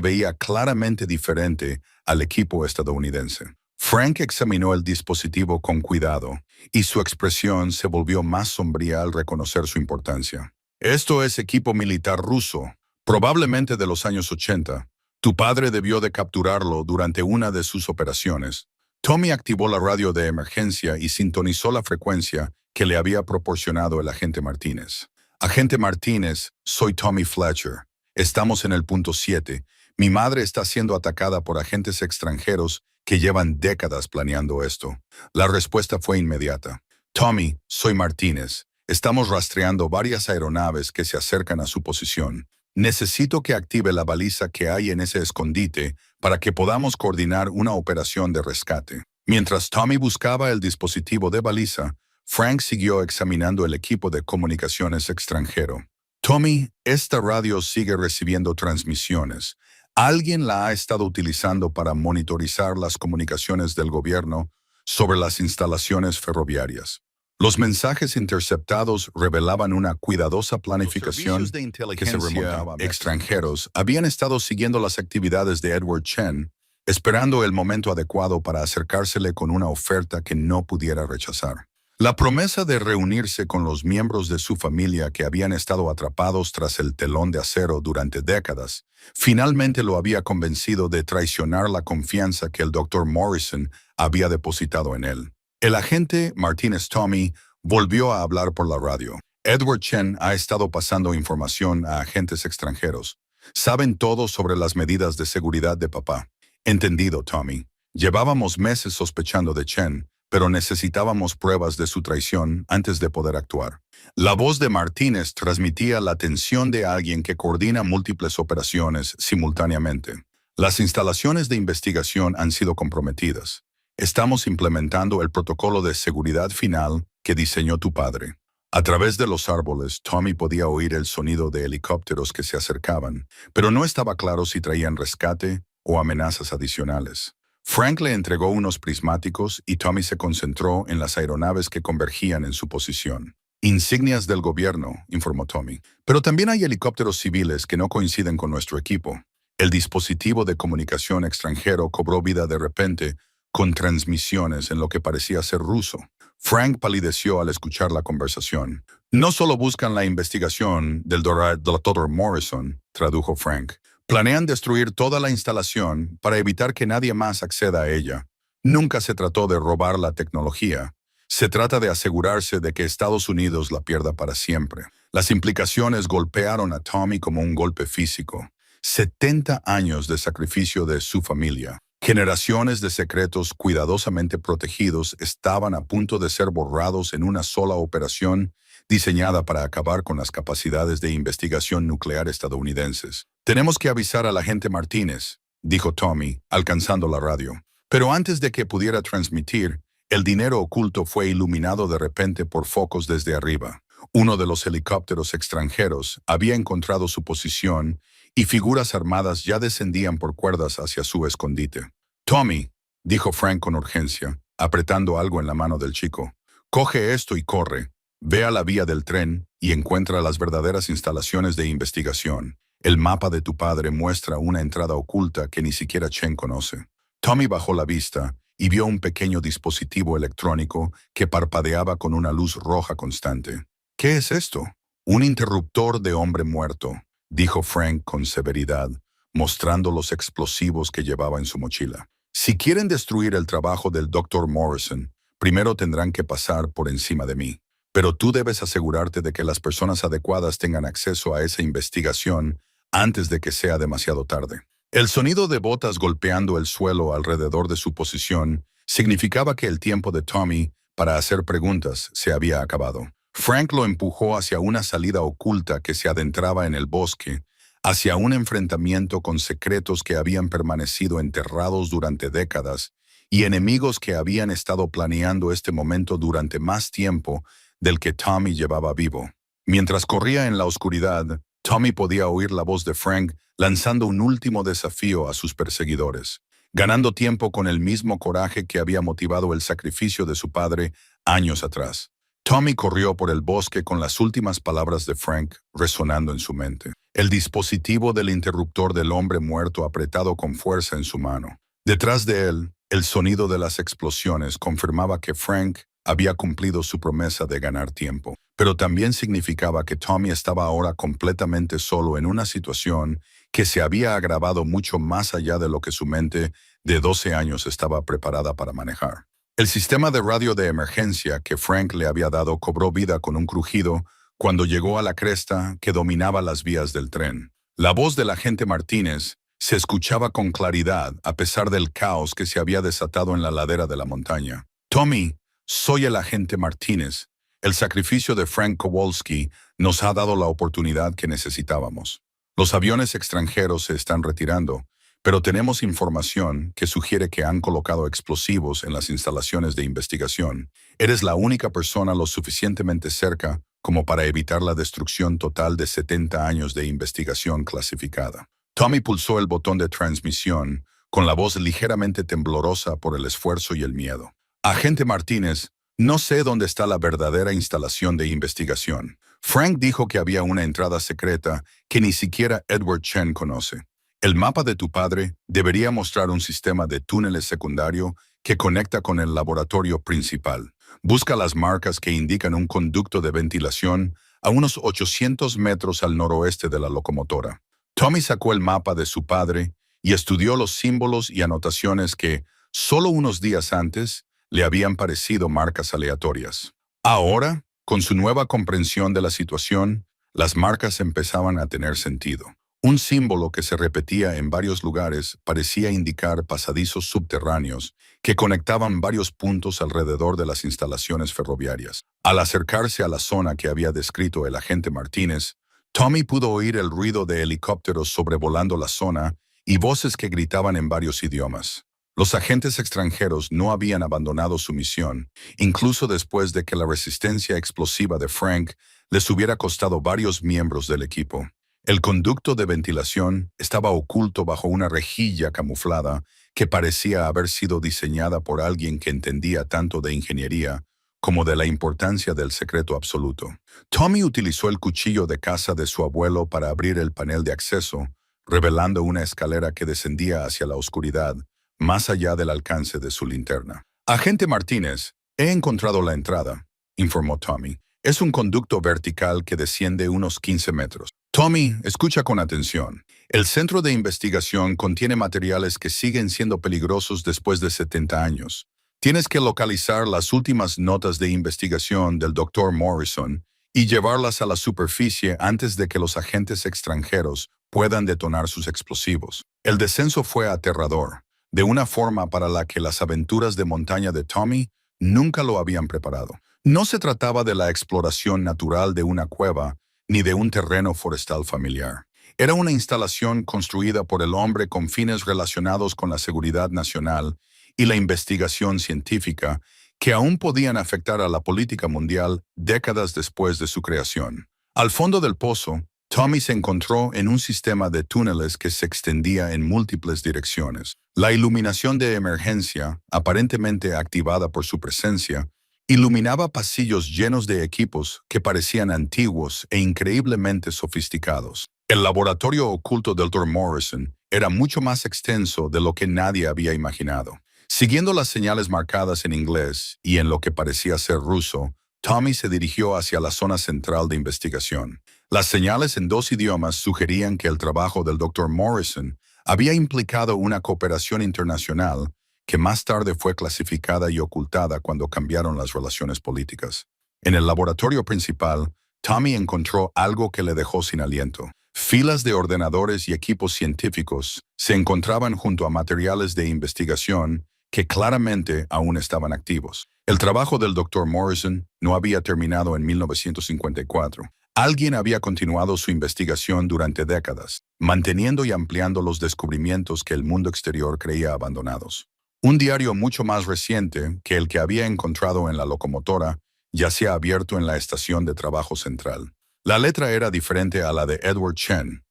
veía claramente diferente al equipo estadounidense. Frank examinó el dispositivo con cuidado y su expresión se volvió más sombría al reconocer su importancia. Esto es equipo militar ruso, probablemente de los años 80. Tu padre debió de capturarlo durante una de sus operaciones. Tommy activó la radio de emergencia y sintonizó la frecuencia que le había proporcionado el agente Martínez. Agente Martínez, soy Tommy Fletcher. Estamos en el punto 7. Mi madre está siendo atacada por agentes extranjeros que llevan décadas planeando esto. La respuesta fue inmediata. Tommy, soy Martínez. Estamos rastreando varias aeronaves que se acercan a su posición. Necesito que active la baliza que hay en ese escondite para que podamos coordinar una operación de rescate. Mientras Tommy buscaba el dispositivo de baliza, Frank siguió examinando el equipo de comunicaciones extranjero. Tommy, esta radio sigue recibiendo transmisiones. Alguien la ha estado utilizando para monitorizar las comunicaciones del gobierno sobre las instalaciones ferroviarias. Los mensajes interceptados revelaban una cuidadosa planificación que se remontaba a extranjeros. Habían estado siguiendo las actividades de Edward Chen, esperando el momento adecuado para acercársele con una oferta que no pudiera rechazar. La promesa de reunirse con los miembros de su familia que habían estado atrapados tras el telón de acero durante décadas, finalmente lo había convencido de traicionar la confianza que el Dr. Morrison había depositado en él. El agente Martínez Tommy volvió a hablar por la radio. Edward Chen ha estado pasando información a agentes extranjeros. Saben todo sobre las medidas de seguridad de papá. Entendido, Tommy. Llevábamos meses sospechando de Chen, pero necesitábamos pruebas de su traición antes de poder actuar. La voz de Martínez transmitía la tensión de alguien que coordina múltiples operaciones simultáneamente. Las instalaciones de investigación han sido comprometidas. Estamos implementando el protocolo de seguridad final que diseñó tu padre. A través de los árboles, Tommy podía oír el sonido de helicópteros que se acercaban, pero no estaba claro si traían rescate o amenazas adicionales. Frank le entregó unos prismáticos y Tommy se concentró en las aeronaves que convergían en su posición. Insignias del gobierno, informó Tommy. Pero también hay helicópteros civiles que no coinciden con nuestro equipo. El dispositivo de comunicación extranjero cobró vida de repente con transmisiones en lo que parecía ser ruso. Frank palideció al escuchar la conversación. No solo buscan la investigación del Dr. Morrison, tradujo Frank. Planean destruir toda la instalación para evitar que nadie más acceda a ella. Nunca se trató de robar la tecnología. Se trata de asegurarse de que Estados Unidos la pierda para siempre. Las implicaciones golpearon a Tommy como un golpe físico. 70 años de sacrificio de su familia. Generaciones de secretos cuidadosamente protegidos estaban a punto de ser borrados en una sola operación diseñada para acabar con las capacidades de investigación nuclear estadounidenses. Tenemos que avisar al agente Martínez, dijo Tommy, alcanzando la radio. Pero antes de que pudiera transmitir, el dinero oculto fue iluminado de repente por focos desde arriba. Uno de los helicópteros extranjeros había encontrado su posición y figuras armadas ya descendían por cuerdas hacia su escondite. Tommy, dijo Frank con urgencia, apretando algo en la mano del chico. Coge esto y corre. Ve a la vía del tren y encuentra las verdaderas instalaciones de investigación. El mapa de tu padre muestra una entrada oculta que ni siquiera Chen conoce. Tommy bajó la vista y vio un pequeño dispositivo electrónico que parpadeaba con una luz roja constante. ¿Qué es esto? Un interruptor de hombre muerto, dijo Frank con severidad, mostrando los explosivos que llevaba en su mochila. Si quieren destruir el trabajo del Dr. Morrison, primero tendrán que pasar por encima de mí. Pero tú debes asegurarte de que las personas adecuadas tengan acceso a esa investigación antes de que sea demasiado tarde. El sonido de botas golpeando el suelo alrededor de su posición significaba que el tiempo de Tommy para hacer preguntas se había acabado. Frank lo empujó hacia una salida oculta que se adentraba en el bosque, hacia un enfrentamiento con secretos que habían permanecido enterrados durante décadas y enemigos que habían estado planeando este momento durante más tiempo del que Tommy llevaba vivo. Mientras corría en la oscuridad, Tommy podía oír la voz de Frank lanzando un último desafío a sus perseguidores, ganando tiempo con el mismo coraje que había motivado el sacrificio de su padre años atrás. Tommy corrió por el bosque con las últimas palabras de Frank resonando en su mente. El dispositivo del interruptor del hombre muerto apretado con fuerza en su mano. Detrás de él, el sonido de las explosiones confirmaba que Frank había cumplido su promesa de ganar tiempo, pero también significaba que Tommy estaba ahora completamente solo en una situación que se había agravado mucho más allá de lo que su mente de 12 años estaba preparada para manejar. El sistema de radio de emergencia que Frank le había dado cobró vida con un crujido cuando llegó a la cresta que dominaba las vías del tren. La voz del agente Martínez se escuchaba con claridad a pesar del caos que se había desatado en la ladera de la montaña. Tommy, soy el agente Martínez. El sacrificio de Frank Kowalski nos ha dado la oportunidad que necesitábamos. Los aviones extranjeros se están retirando, pero tenemos información que sugiere que han colocado explosivos en las instalaciones de investigación. Eres la única persona lo suficientemente cerca como para evitar la destrucción total de 70 años de investigación clasificada. Tommy pulsó el botón de transmisión con la voz ligeramente temblorosa por el esfuerzo y el miedo. Agente Martínez, no sé dónde está la verdadera instalación de investigación. Frank dijo que había una entrada secreta que ni siquiera Edward Chen conoce. El mapa de tu padre debería mostrar un sistema de túneles secundario que conecta con el laboratorio principal. Busca las marcas que indican un conducto de ventilación a unos 800 metros al noroeste de la locomotora. Tommy sacó el mapa de su padre y estudió los símbolos y anotaciones que, solo unos días antes, le habían parecido marcas aleatorias. Ahora, con su nueva comprensión de la situación, las marcas empezaban a tener sentido. Un símbolo que se repetía en varios lugares parecía indicar pasadizos subterráneos que conectaban varios puntos alrededor de las instalaciones ferroviarias. Al acercarse a la zona que había descrito el agente Martínez, Tommy pudo oír el ruido de helicópteros sobrevolando la zona y voces que gritaban en varios idiomas. Los agentes extranjeros no habían abandonado su misión, incluso después de que la resistencia explosiva de Frank les hubiera costado varios miembros del equipo. El conducto de ventilación estaba oculto bajo una rejilla camuflada que parecía haber sido diseñada por alguien que entendía tanto de ingeniería como de la importancia del secreto absoluto. Tommy utilizó el cuchillo de caza de su abuelo para abrir el panel de acceso, revelando una escalera que descendía hacia la oscuridad, más allá del alcance de su linterna. Agente Martínez, he encontrado la entrada, informó Tommy. Es un conducto vertical que desciende unos 15 metros. Tommy, escucha con atención. El centro de investigación contiene materiales que siguen siendo peligrosos después de 70 años. Tienes que localizar las últimas notas de investigación del Dr. Morrison y llevarlas a la superficie antes de que los agentes extranjeros puedan detonar sus explosivos. El descenso fue aterrador, de una forma para la que las aventuras de montaña de Tommy nunca lo habían preparado. No se trataba de la exploración natural de una cueva ni de un terreno forestal familiar. Era una instalación construida por el hombre con fines relacionados con la seguridad nacional y la investigación científica que aún podían afectar a la política mundial décadas después de su creación. Al fondo del pozo, Tommy se encontró en un sistema de túneles que se extendía en múltiples direcciones. La iluminación de emergencia, aparentemente activada por su presencia, iluminaba pasillos llenos de equipos que parecían antiguos e increíblemente sofisticados. El laboratorio oculto del Dr. Morrison era mucho más extenso de lo que nadie había imaginado. Siguiendo las señales marcadas en inglés y en lo que parecía ser ruso, Tommy se dirigió hacia la zona central de investigación. Las señales en dos idiomas sugerían que el trabajo del Dr. Morrison había implicado una cooperación internacional que más tarde fue clasificada y ocultada cuando cambiaron las relaciones políticas. En el laboratorio principal, Tommy encontró algo que le dejó sin aliento. Filas de ordenadores y equipos científicos se encontraban junto a materiales de investigación que claramente aún estaban activos. El trabajo del Dr. Morrison no había terminado en 1954. Alguien había continuado su investigación durante décadas, manteniendo y ampliando los descubrimientos que el mundo exterior creía abandonados. Un diario mucho más reciente que el que había encontrado en la locomotora yacía abierto en la estación de trabajo central. La letra era diferente a la de Edward Chen,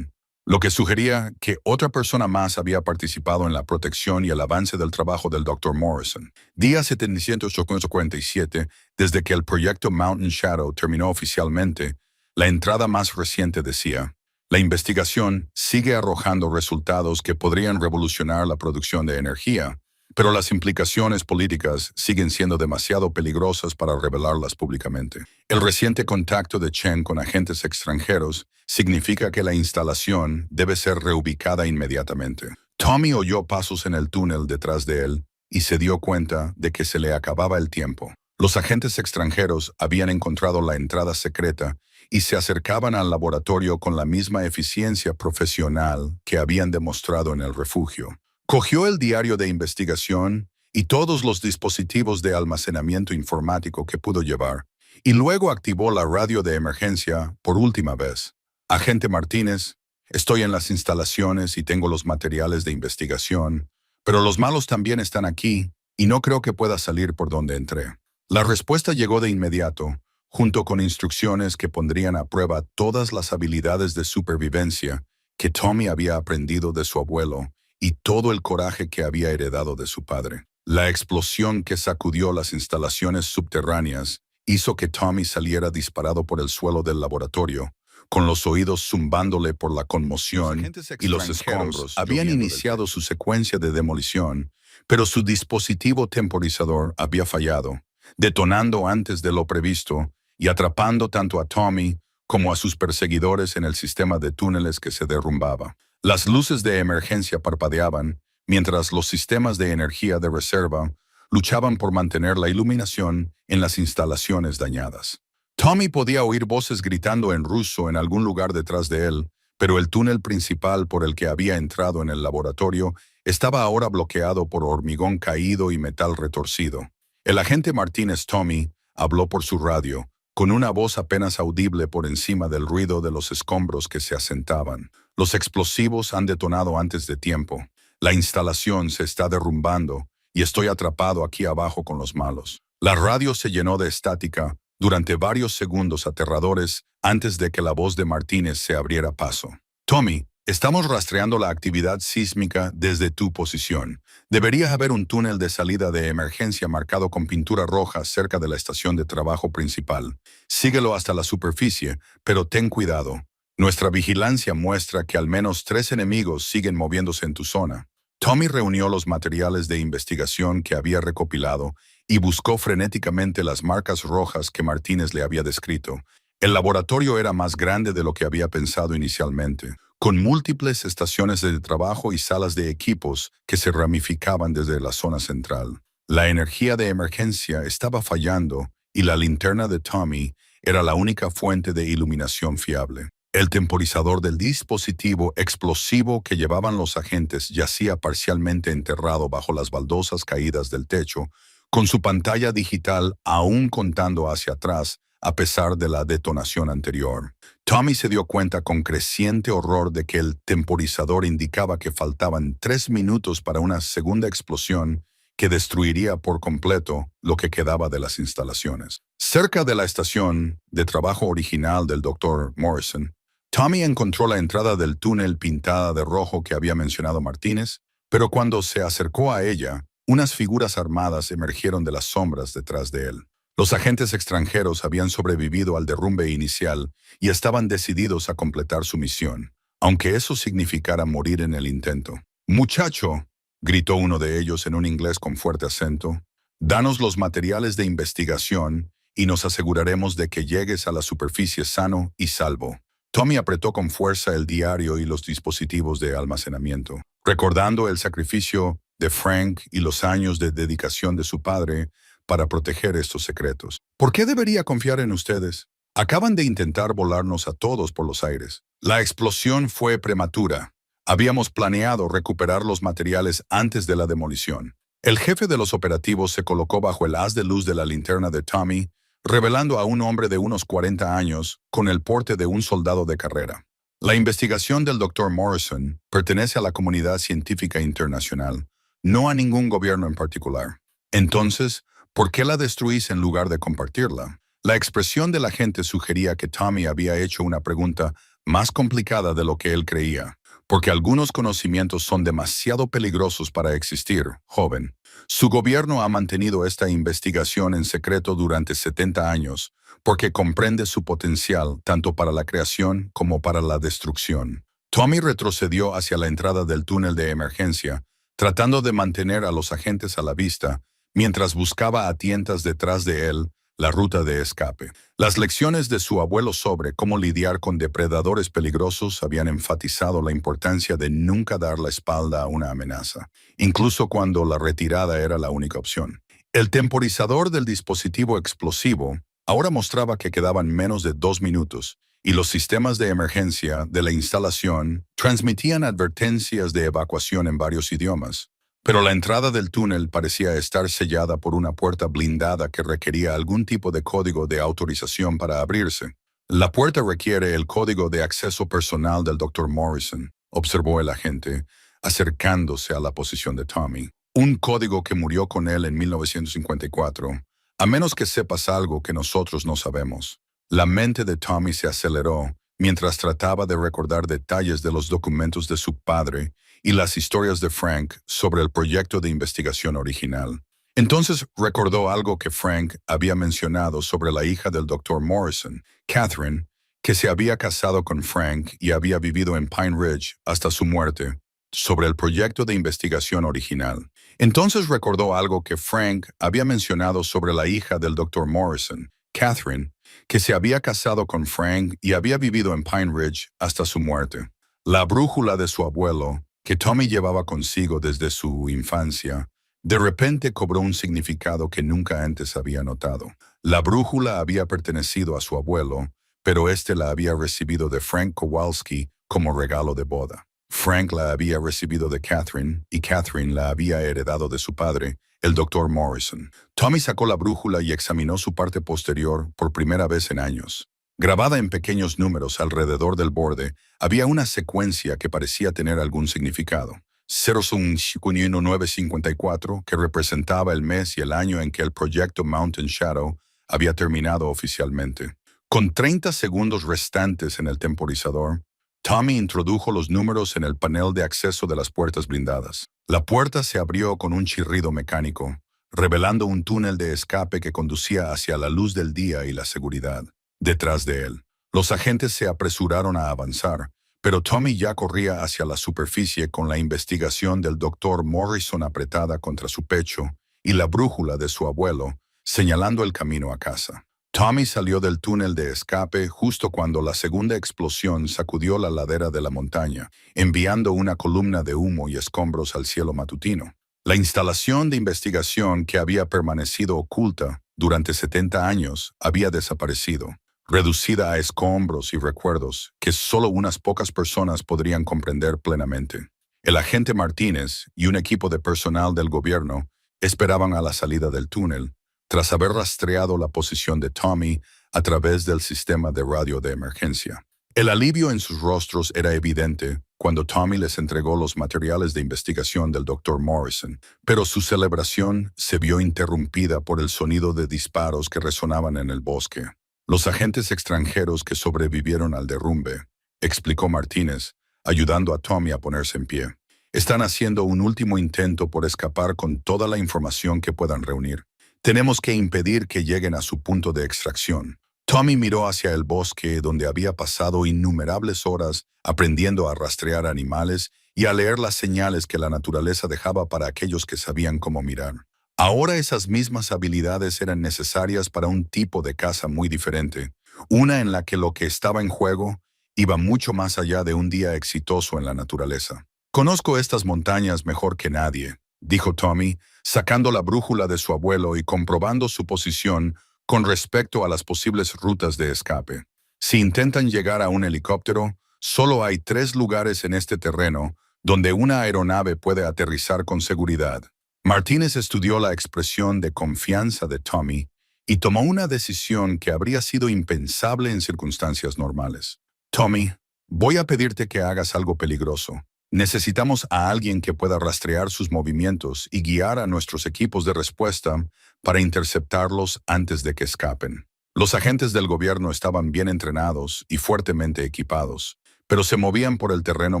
lo que sugería que otra persona más había participado en la protección y el avance del trabajo del Dr. Morrison. Día 747, desde que el proyecto Mountain Shadow terminó oficialmente, la entrada más reciente decía: la investigación sigue arrojando resultados que podrían revolucionar la producción de energía, pero las implicaciones políticas siguen siendo demasiado peligrosas para revelarlas públicamente. El reciente contacto de Chen con agentes extranjeros significa que la instalación debe ser reubicada inmediatamente. Tommy oyó pasos en el túnel detrás de él y se dio cuenta de que se le acababa el tiempo. Los agentes extranjeros habían encontrado la entrada secreta y se acercaban al laboratorio con la misma eficiencia profesional que habían demostrado en el refugio. Cogió el diario de investigación y todos los dispositivos de almacenamiento informático que pudo llevar, y luego activó la radio de emergencia por última vez. Agente Martínez, estoy en las instalaciones y tengo los materiales de investigación, pero los malos también están aquí y no creo que pueda salir por donde entré. La respuesta llegó de inmediato, junto con instrucciones que pondrían a prueba todas las habilidades de supervivencia que Tommy había aprendido de su abuelo y todo el coraje que había heredado de su padre. La explosión que sacudió las instalaciones subterráneas hizo que Tommy saliera disparado por el suelo del laboratorio, con los oídos zumbándole por la conmoción, y los escombros habían iniciado su secuencia de demolición, pero su dispositivo temporizador había fallado, detonando antes de lo previsto y atrapando tanto a Tommy como a sus perseguidores en el sistema de túneles que se derrumbaba. Las luces de emergencia parpadeaban, mientras los sistemas de energía de reserva luchaban por mantener la iluminación en las instalaciones dañadas. Tommy podía oír voces gritando en ruso en algún lugar detrás de él, pero el túnel principal por el que había entrado en el laboratorio estaba ahora bloqueado por hormigón caído y metal retorcido. El agente Martínez Tommy habló por su radio, con una voz apenas audible por encima del ruido de los escombros que se asentaban. Los explosivos han detonado antes de tiempo. La instalación se está derrumbando y estoy atrapado aquí abajo con los malos. La radio se llenó de estática durante varios segundos aterradores antes de que la voz de Martínez se abriera paso. Tommy, estamos rastreando la actividad sísmica desde tu posición. Debería haber un túnel de salida de emergencia marcado con pintura roja cerca de la estación de trabajo principal. Síguelo hasta la superficie, pero ten cuidado. Nuestra vigilancia muestra que al menos 3 enemigos siguen moviéndose en tu zona. Tommy reunió los materiales de investigación que había recopilado y buscó frenéticamente las marcas rojas que Martínez le había descrito. El laboratorio era más grande de lo que había pensado inicialmente, con múltiples estaciones de trabajo y salas de equipos que se ramificaban desde la zona central. La energía de emergencia estaba fallando y la linterna de Tommy era la única fuente de iluminación fiable. El temporizador del dispositivo explosivo que llevaban los agentes yacía parcialmente enterrado bajo las baldosas caídas del techo, con su pantalla digital aún contando hacia atrás a pesar de la detonación anterior. Tommy se dio cuenta con creciente horror de que el temporizador indicaba que faltaban 3 minutos para una segunda explosión que destruiría por completo lo que quedaba de las instalaciones. Cerca de la estación de trabajo original del Dr. Morrison, Tommy encontró la entrada del túnel pintada de rojo que había mencionado Martínez, pero cuando se acercó a ella, unas figuras armadas emergieron de las sombras detrás de él. Los agentes extranjeros habían sobrevivido al derrumbe inicial y estaban decididos a completar su misión, aunque eso significara morir en el intento. «Muchacho», gritó uno de ellos en un inglés con fuerte acento, «danos los materiales de investigación y nos aseguraremos de que llegues a la superficie sano y salvo». Tommy apretó con fuerza el diario y los dispositivos de almacenamiento, recordando el sacrificio de Frank y los años de dedicación de su padre para proteger estos secretos. ¿Por qué debería confiar en ustedes? Acaban de intentar volarnos a todos por los aires. La explosión fue prematura. Habíamos planeado recuperar los materiales antes de la demolición. El jefe de los operativos se colocó bajo el haz de luz de la linterna de Tommy, revelando a un hombre de unos 40 años con el porte de un soldado de carrera. La investigación del Dr. Morrison pertenece a la comunidad científica internacional, no a ningún gobierno en particular. Entonces, ¿por qué la destruís en lugar de compartirla? La expresión del agente sugería que Tommy había hecho una pregunta más complicada de lo que él creía. Porque algunos conocimientos son demasiado peligrosos para existir, joven. Su gobierno ha mantenido esta investigación en secreto durante 70 años, porque comprende su potencial tanto para la creación como para la destrucción. Tommy retrocedió hacia la entrada del túnel de emergencia, tratando de mantener a los agentes a la vista, mientras buscaba a tientas detrás de él la ruta de escape. Las lecciones de su abuelo sobre cómo lidiar con depredadores peligrosos habían enfatizado la importancia de nunca dar la espalda a una amenaza, incluso cuando la retirada era la única opción. El temporizador del dispositivo explosivo ahora mostraba que quedaban menos de 2 minutos, y los sistemas de emergencia de la instalación transmitían advertencias de evacuación en varios idiomas. Pero la entrada del túnel parecía estar sellada por una puerta blindada que requería algún tipo de código de autorización para abrirse. La puerta requiere el código de acceso personal del Dr. Morrison, observó el agente, acercándose a la posición de Tommy. Un código que murió con él en 1954, a menos que sepas algo que nosotros no sabemos. La mente de Tommy se aceleró mientras trataba de recordar detalles de los documentos de su padre y las historias de Frank sobre el proyecto de investigación original. Entonces recordó algo que Frank había mencionado sobre la hija del Dr. Morrison, Catherine, que se había casado con Frank y había vivido en Pine Ridge hasta su muerte, sobre el proyecto de investigación original. Entonces recordó algo que Frank había mencionado sobre la hija del Dr. Morrison, Catherine, que se había casado con Frank y había vivido en Pine Ridge hasta su muerte. La brújula de su abuelo, que Tommy llevaba consigo desde su infancia, de repente cobró un significado que nunca antes había notado. La brújula había pertenecido a su abuelo, pero éste la había recibido de Frank Kowalski como regalo de boda. Frank la había recibido de Catherine y Catherine la había heredado de su padre, el Dr. Morrison. Tommy sacó la brújula y examinó su parte posterior por primera vez en años. Grabada en pequeños números alrededor del borde, había una secuencia que parecía tener algún significado. 01954, que representaba el mes y el año en que el proyecto Mountain Shadow había terminado oficialmente. Con 30 segundos restantes en el temporizador, Tommy introdujo los números en el panel de acceso de las puertas blindadas. La puerta se abrió con un chirrido mecánico, revelando un túnel de escape que conducía hacia la luz del día y la seguridad. Detrás de él, los agentes se apresuraron a avanzar, pero Tommy ya corría hacia la superficie con la investigación del Dr. Morrison apretada contra su pecho y la brújula de su abuelo, señalando el camino a casa. Tommy salió del túnel de escape justo cuando la segunda explosión sacudió la ladera de la montaña, enviando una columna de humo y escombros al cielo matutino. La instalación de investigación que había permanecido oculta durante 70 años había desaparecido, reducida a escombros y recuerdos que solo unas pocas personas podrían comprender plenamente. El agente Martínez y un equipo de personal del gobierno esperaban a la salida del túnel, tras haber rastreado la posición de Tommy a través del sistema de radio de emergencia. El alivio en sus rostros era evidente cuando Tommy les entregó los materiales de investigación del Dr. Morrison, pero su celebración se vio interrumpida por el sonido de disparos que resonaban en el bosque. Los agentes extranjeros que sobrevivieron al derrumbe, explicó Martínez, ayudando a Tommy a ponerse en pie, están haciendo un último intento por escapar con toda la información que puedan reunir. Tenemos que impedir que lleguen a su punto de extracción. Tommy miró hacia el bosque donde había pasado innumerables horas aprendiendo a rastrear animales y a leer las señales que la naturaleza dejaba para aquellos que sabían cómo mirar. Ahora esas mismas habilidades eran necesarias para un tipo de caza muy diferente, una en la que lo que estaba en juego iba mucho más allá de un día exitoso en la naturaleza. Conozco estas montañas mejor que nadie, dijo Tommy, sacando la brújula de su abuelo y comprobando su posición con respecto a las posibles rutas de escape. Si intentan llegar a un helicóptero, solo hay 3 lugares en este terreno donde una aeronave puede aterrizar con seguridad. Martínez estudió la expresión de confianza de Tommy y tomó una decisión que habría sido impensable en circunstancias normales. Tommy, voy a pedirte que hagas algo peligroso. Necesitamos a alguien que pueda rastrear sus movimientos y guiar a nuestros equipos de respuesta para interceptarlos antes de que escapen. Los agentes del gobierno estaban bien entrenados y fuertemente equipados, pero se movían por el terreno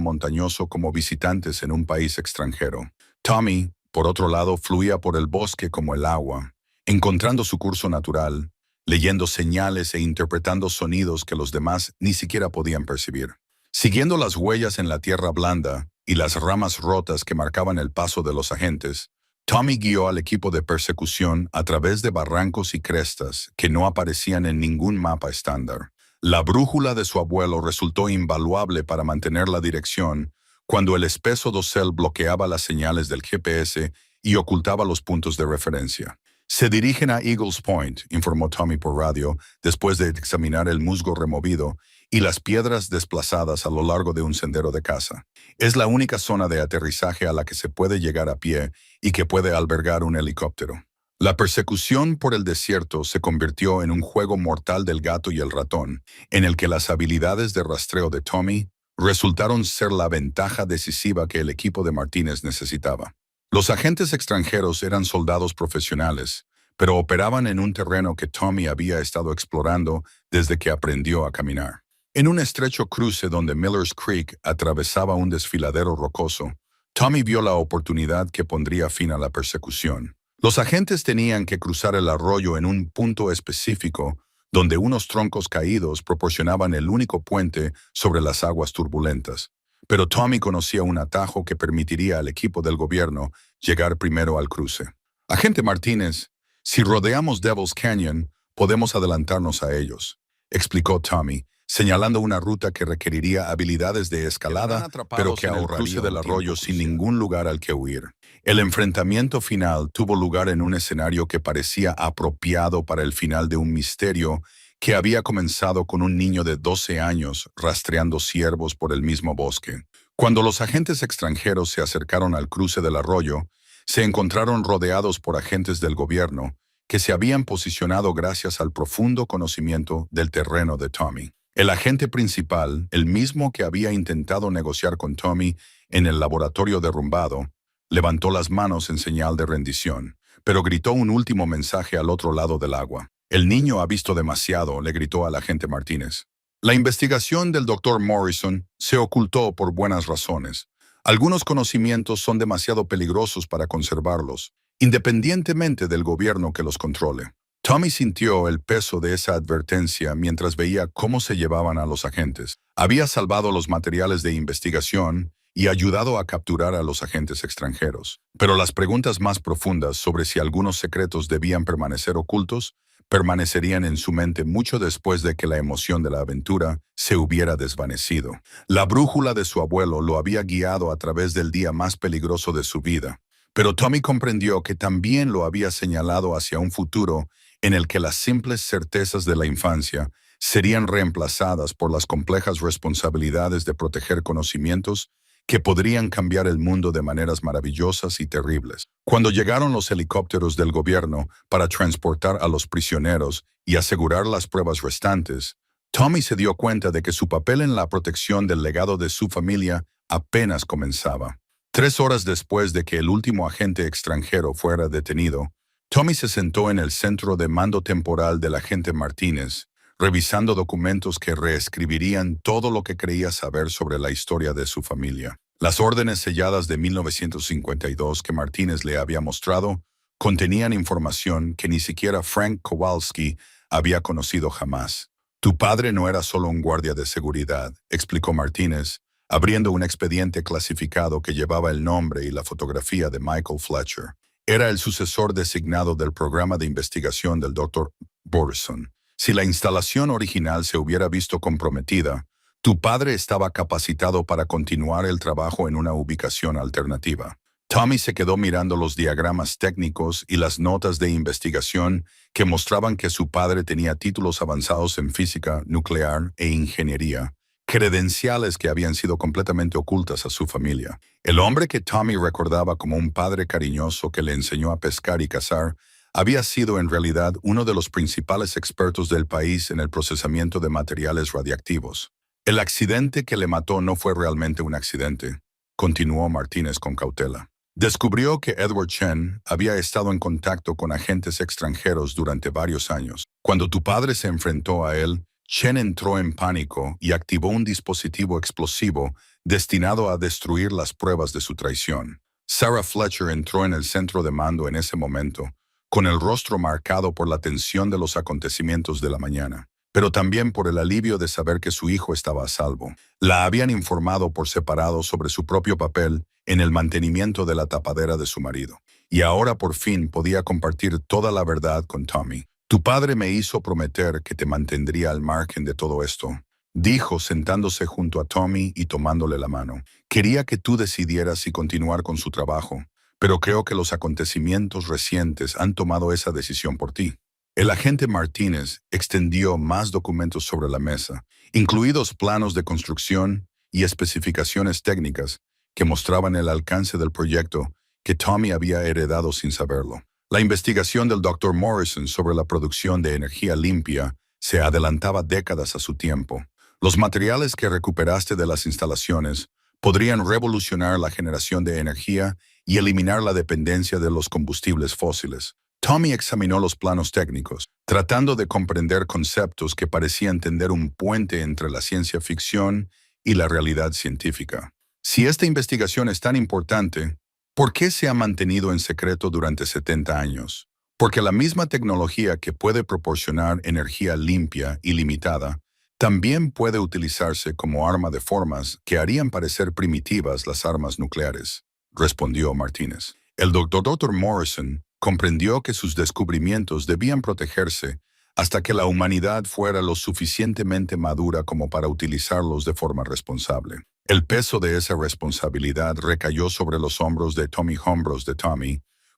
montañoso como visitantes en un país extranjero. Tommy, por otro lado, fluía por el bosque como el agua, encontrando su curso natural, leyendo señales e interpretando sonidos que los demás ni siquiera podían percibir. Siguiendo las huellas en la tierra blanda y las ramas rotas que marcaban el paso de los agentes, Tommy guió al equipo de persecución a través de barrancos y crestas que no aparecían en ningún mapa estándar. La brújula de su abuelo resultó invaluable para mantener la dirección cuando el espeso dosel bloqueaba las señales del GPS y ocultaba los puntos de referencia. Se dirigen a Eagles Point, informó Tommy por radio, después de examinar el musgo removido y las piedras desplazadas a lo largo de un sendero de caza. Es la única zona de aterrizaje a la que se puede llegar a pie y que puede albergar un helicóptero. La persecución por el desierto se convirtió en un juego mortal del gato y el ratón, en el que las habilidades de rastreo de Tommy resultaron ser la ventaja decisiva que el equipo de Martínez necesitaba. Los agentes extranjeros eran soldados profesionales, pero operaban en un terreno que Tommy había estado explorando desde que aprendió a caminar. En un estrecho cruce donde Miller's Creek atravesaba un desfiladero rocoso, Tommy vio la oportunidad que pondría fin a la persecución. Los agentes tenían que cruzar el arroyo en un punto específico donde unos troncos caídos proporcionaban el único puente sobre las aguas turbulentas. Pero Tommy conocía un atajo que permitiría al equipo del gobierno llegar primero al cruce. Agente Martínez, si rodeamos Devil's Canyon, podemos adelantarnos a ellos, explicó Tommy, señalando una ruta que requeriría habilidades de escalada, pero que ahorraría el cruce del arroyo sin ningún lugar al que huir. El enfrentamiento final tuvo lugar en un escenario que parecía apropiado para el final de un misterio que había comenzado con un niño de 12 años rastreando ciervos por el mismo bosque. Cuando los agentes extranjeros se acercaron al cruce del arroyo, se encontraron rodeados por agentes del gobierno que se habían posicionado gracias al profundo conocimiento del terreno de Tommy. El agente principal, el mismo que había intentado negociar con Tommy en el laboratorio derrumbado, levantó las manos en señal de rendición, pero gritó un último mensaje al otro lado del agua. El niño ha visto demasiado, le gritó al agente Martínez. La investigación del Dr. Morrison se ocultó por buenas razones. Algunos conocimientos son demasiado peligrosos para conservarlos, independientemente del gobierno que los controle. Tommy sintió el peso de esa advertencia mientras veía cómo se llevaban a los agentes. Había salvado los materiales de investigación y ayudado a capturar a los agentes extranjeros. Pero las preguntas más profundas sobre si algunos secretos debían permanecer ocultos permanecerían en su mente mucho después de que la emoción de la aventura se hubiera desvanecido. La brújula de su abuelo lo había guiado a través del día más peligroso de su vida, pero Tommy comprendió que también lo había señalado hacia un futuro en el que las simples certezas de la infancia serían reemplazadas por las complejas responsabilidades de proteger conocimientos que podrían cambiar el mundo de maneras maravillosas y terribles. Cuando llegaron los helicópteros del gobierno para transportar a los prisioneros y asegurar las pruebas restantes, Tommy se dio cuenta de que su papel en la protección del legado de su familia apenas comenzaba. 3 horas después de que el último agente extranjero fuera detenido, Tommy se sentó en el centro de mando temporal del agente Martínez, revisando documentos que reescribirían todo lo que creía saber sobre la historia de su familia. Las órdenes selladas de 1952 que Martínez le había mostrado contenían información que ni siquiera Frank Kowalski había conocido jamás. Tu padre no era solo un guardia de seguridad, explicó Martínez, abriendo un expediente clasificado que llevaba el nombre y la fotografía de Michael Fletcher. Era el sucesor designado del programa de investigación del Dr. Morrison. Si la instalación original se hubiera visto comprometida, tu padre estaba capacitado para continuar el trabajo en una ubicación alternativa. Tommy se quedó mirando los diagramas técnicos y las notas de investigación que mostraban que su padre tenía títulos avanzados en física nuclear e ingeniería, credenciales que habían sido completamente ocultas a su familia. El hombre que Tommy recordaba como un padre cariñoso que le enseñó a pescar y cazar había sido en realidad uno de los principales expertos del país en el procesamiento de materiales radiactivos. El accidente que le mató no fue realmente un accidente, continuó Martínez con cautela. Descubrió que Edward Chen había estado en contacto con agentes extranjeros durante varios años. Cuando tu padre se enfrentó a él, Chen entró en pánico y activó un dispositivo explosivo destinado a destruir las pruebas de su traición. Sarah Fletcher entró en el centro de mando en ese momento, con el rostro marcado por la tensión de los acontecimientos de la mañana, pero también por el alivio de saber que su hijo estaba a salvo. La habían informado por separado sobre su propio papel en el mantenimiento de la tapadera de su marido, y ahora por fin podía compartir toda la verdad con Tommy. Tu padre me hizo prometer que te mantendría al margen de todo esto, dijo sentándose junto a Tommy y tomándole la mano. Quería que tú decidieras si continuar con su trabajo, pero creo que los acontecimientos recientes han tomado esa decisión por ti. El agente Martínez extendió más documentos sobre la mesa, incluidos planos de construcción y especificaciones técnicas que mostraban el alcance del proyecto que Tommy había heredado sin saberlo. La investigación del Dr. Morrison sobre la producción de energía limpia se adelantaba décadas a su tiempo. Los materiales que recuperaste de las instalaciones podrían revolucionar la generación de energía y eliminar la dependencia de los combustibles fósiles. Tommy examinó los planos técnicos, tratando de comprender conceptos que parecían tender un puente entre la ciencia ficción y la realidad científica. Si esta investigación es tan importante, ¿por qué se ha mantenido en secreto durante 70 años? Porque la misma tecnología que puede proporcionar energía limpia y limitada también puede utilizarse como arma de formas que harían parecer primitivas las armas nucleares, respondió Martínez. El Dr. Morrison comprendió que sus descubrimientos debían protegerse hasta que la humanidad fuera lo suficientemente madura como para utilizarlos de forma responsable. El peso de esa responsabilidad recayó sobre los hombros de Tommy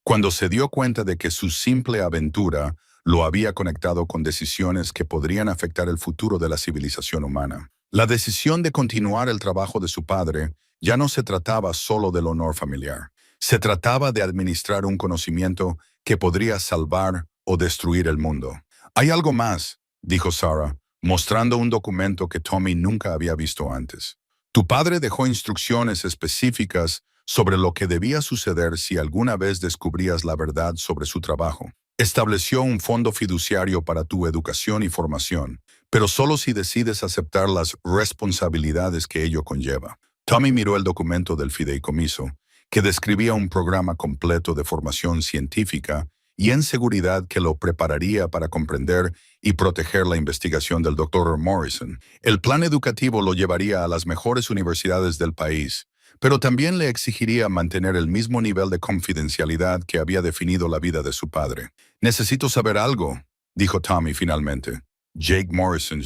cuando se dio cuenta de que su simple aventura lo había conectado con decisiones que podrían afectar el futuro de la civilización humana. La decisión de continuar el trabajo de su padre ya no se trataba solo del honor familiar. Se trataba de administrar un conocimiento que podría salvar o destruir el mundo. Hay algo más, dijo Sarah, mostrando un documento que Tommy nunca había visto antes. Tu padre dejó instrucciones específicas sobre lo que debía suceder si alguna vez descubrías la verdad sobre su trabajo. Estableció un fondo fiduciario para tu educación y formación, pero solo si decides aceptar las responsabilidades que ello conlleva. Tommy miró el documento del fideicomiso, que describía un programa completo de formación científica y en seguridad que lo prepararía para comprender y proteger la investigación del Dr. Morrison. El plan educativo lo llevaría a las mejores universidades del país, pero también le exigiría mantener el mismo nivel de confidencialidad que había definido la vida de su padre. Necesito saber algo, dijo Tommy finalmente. ¿Jake Morrison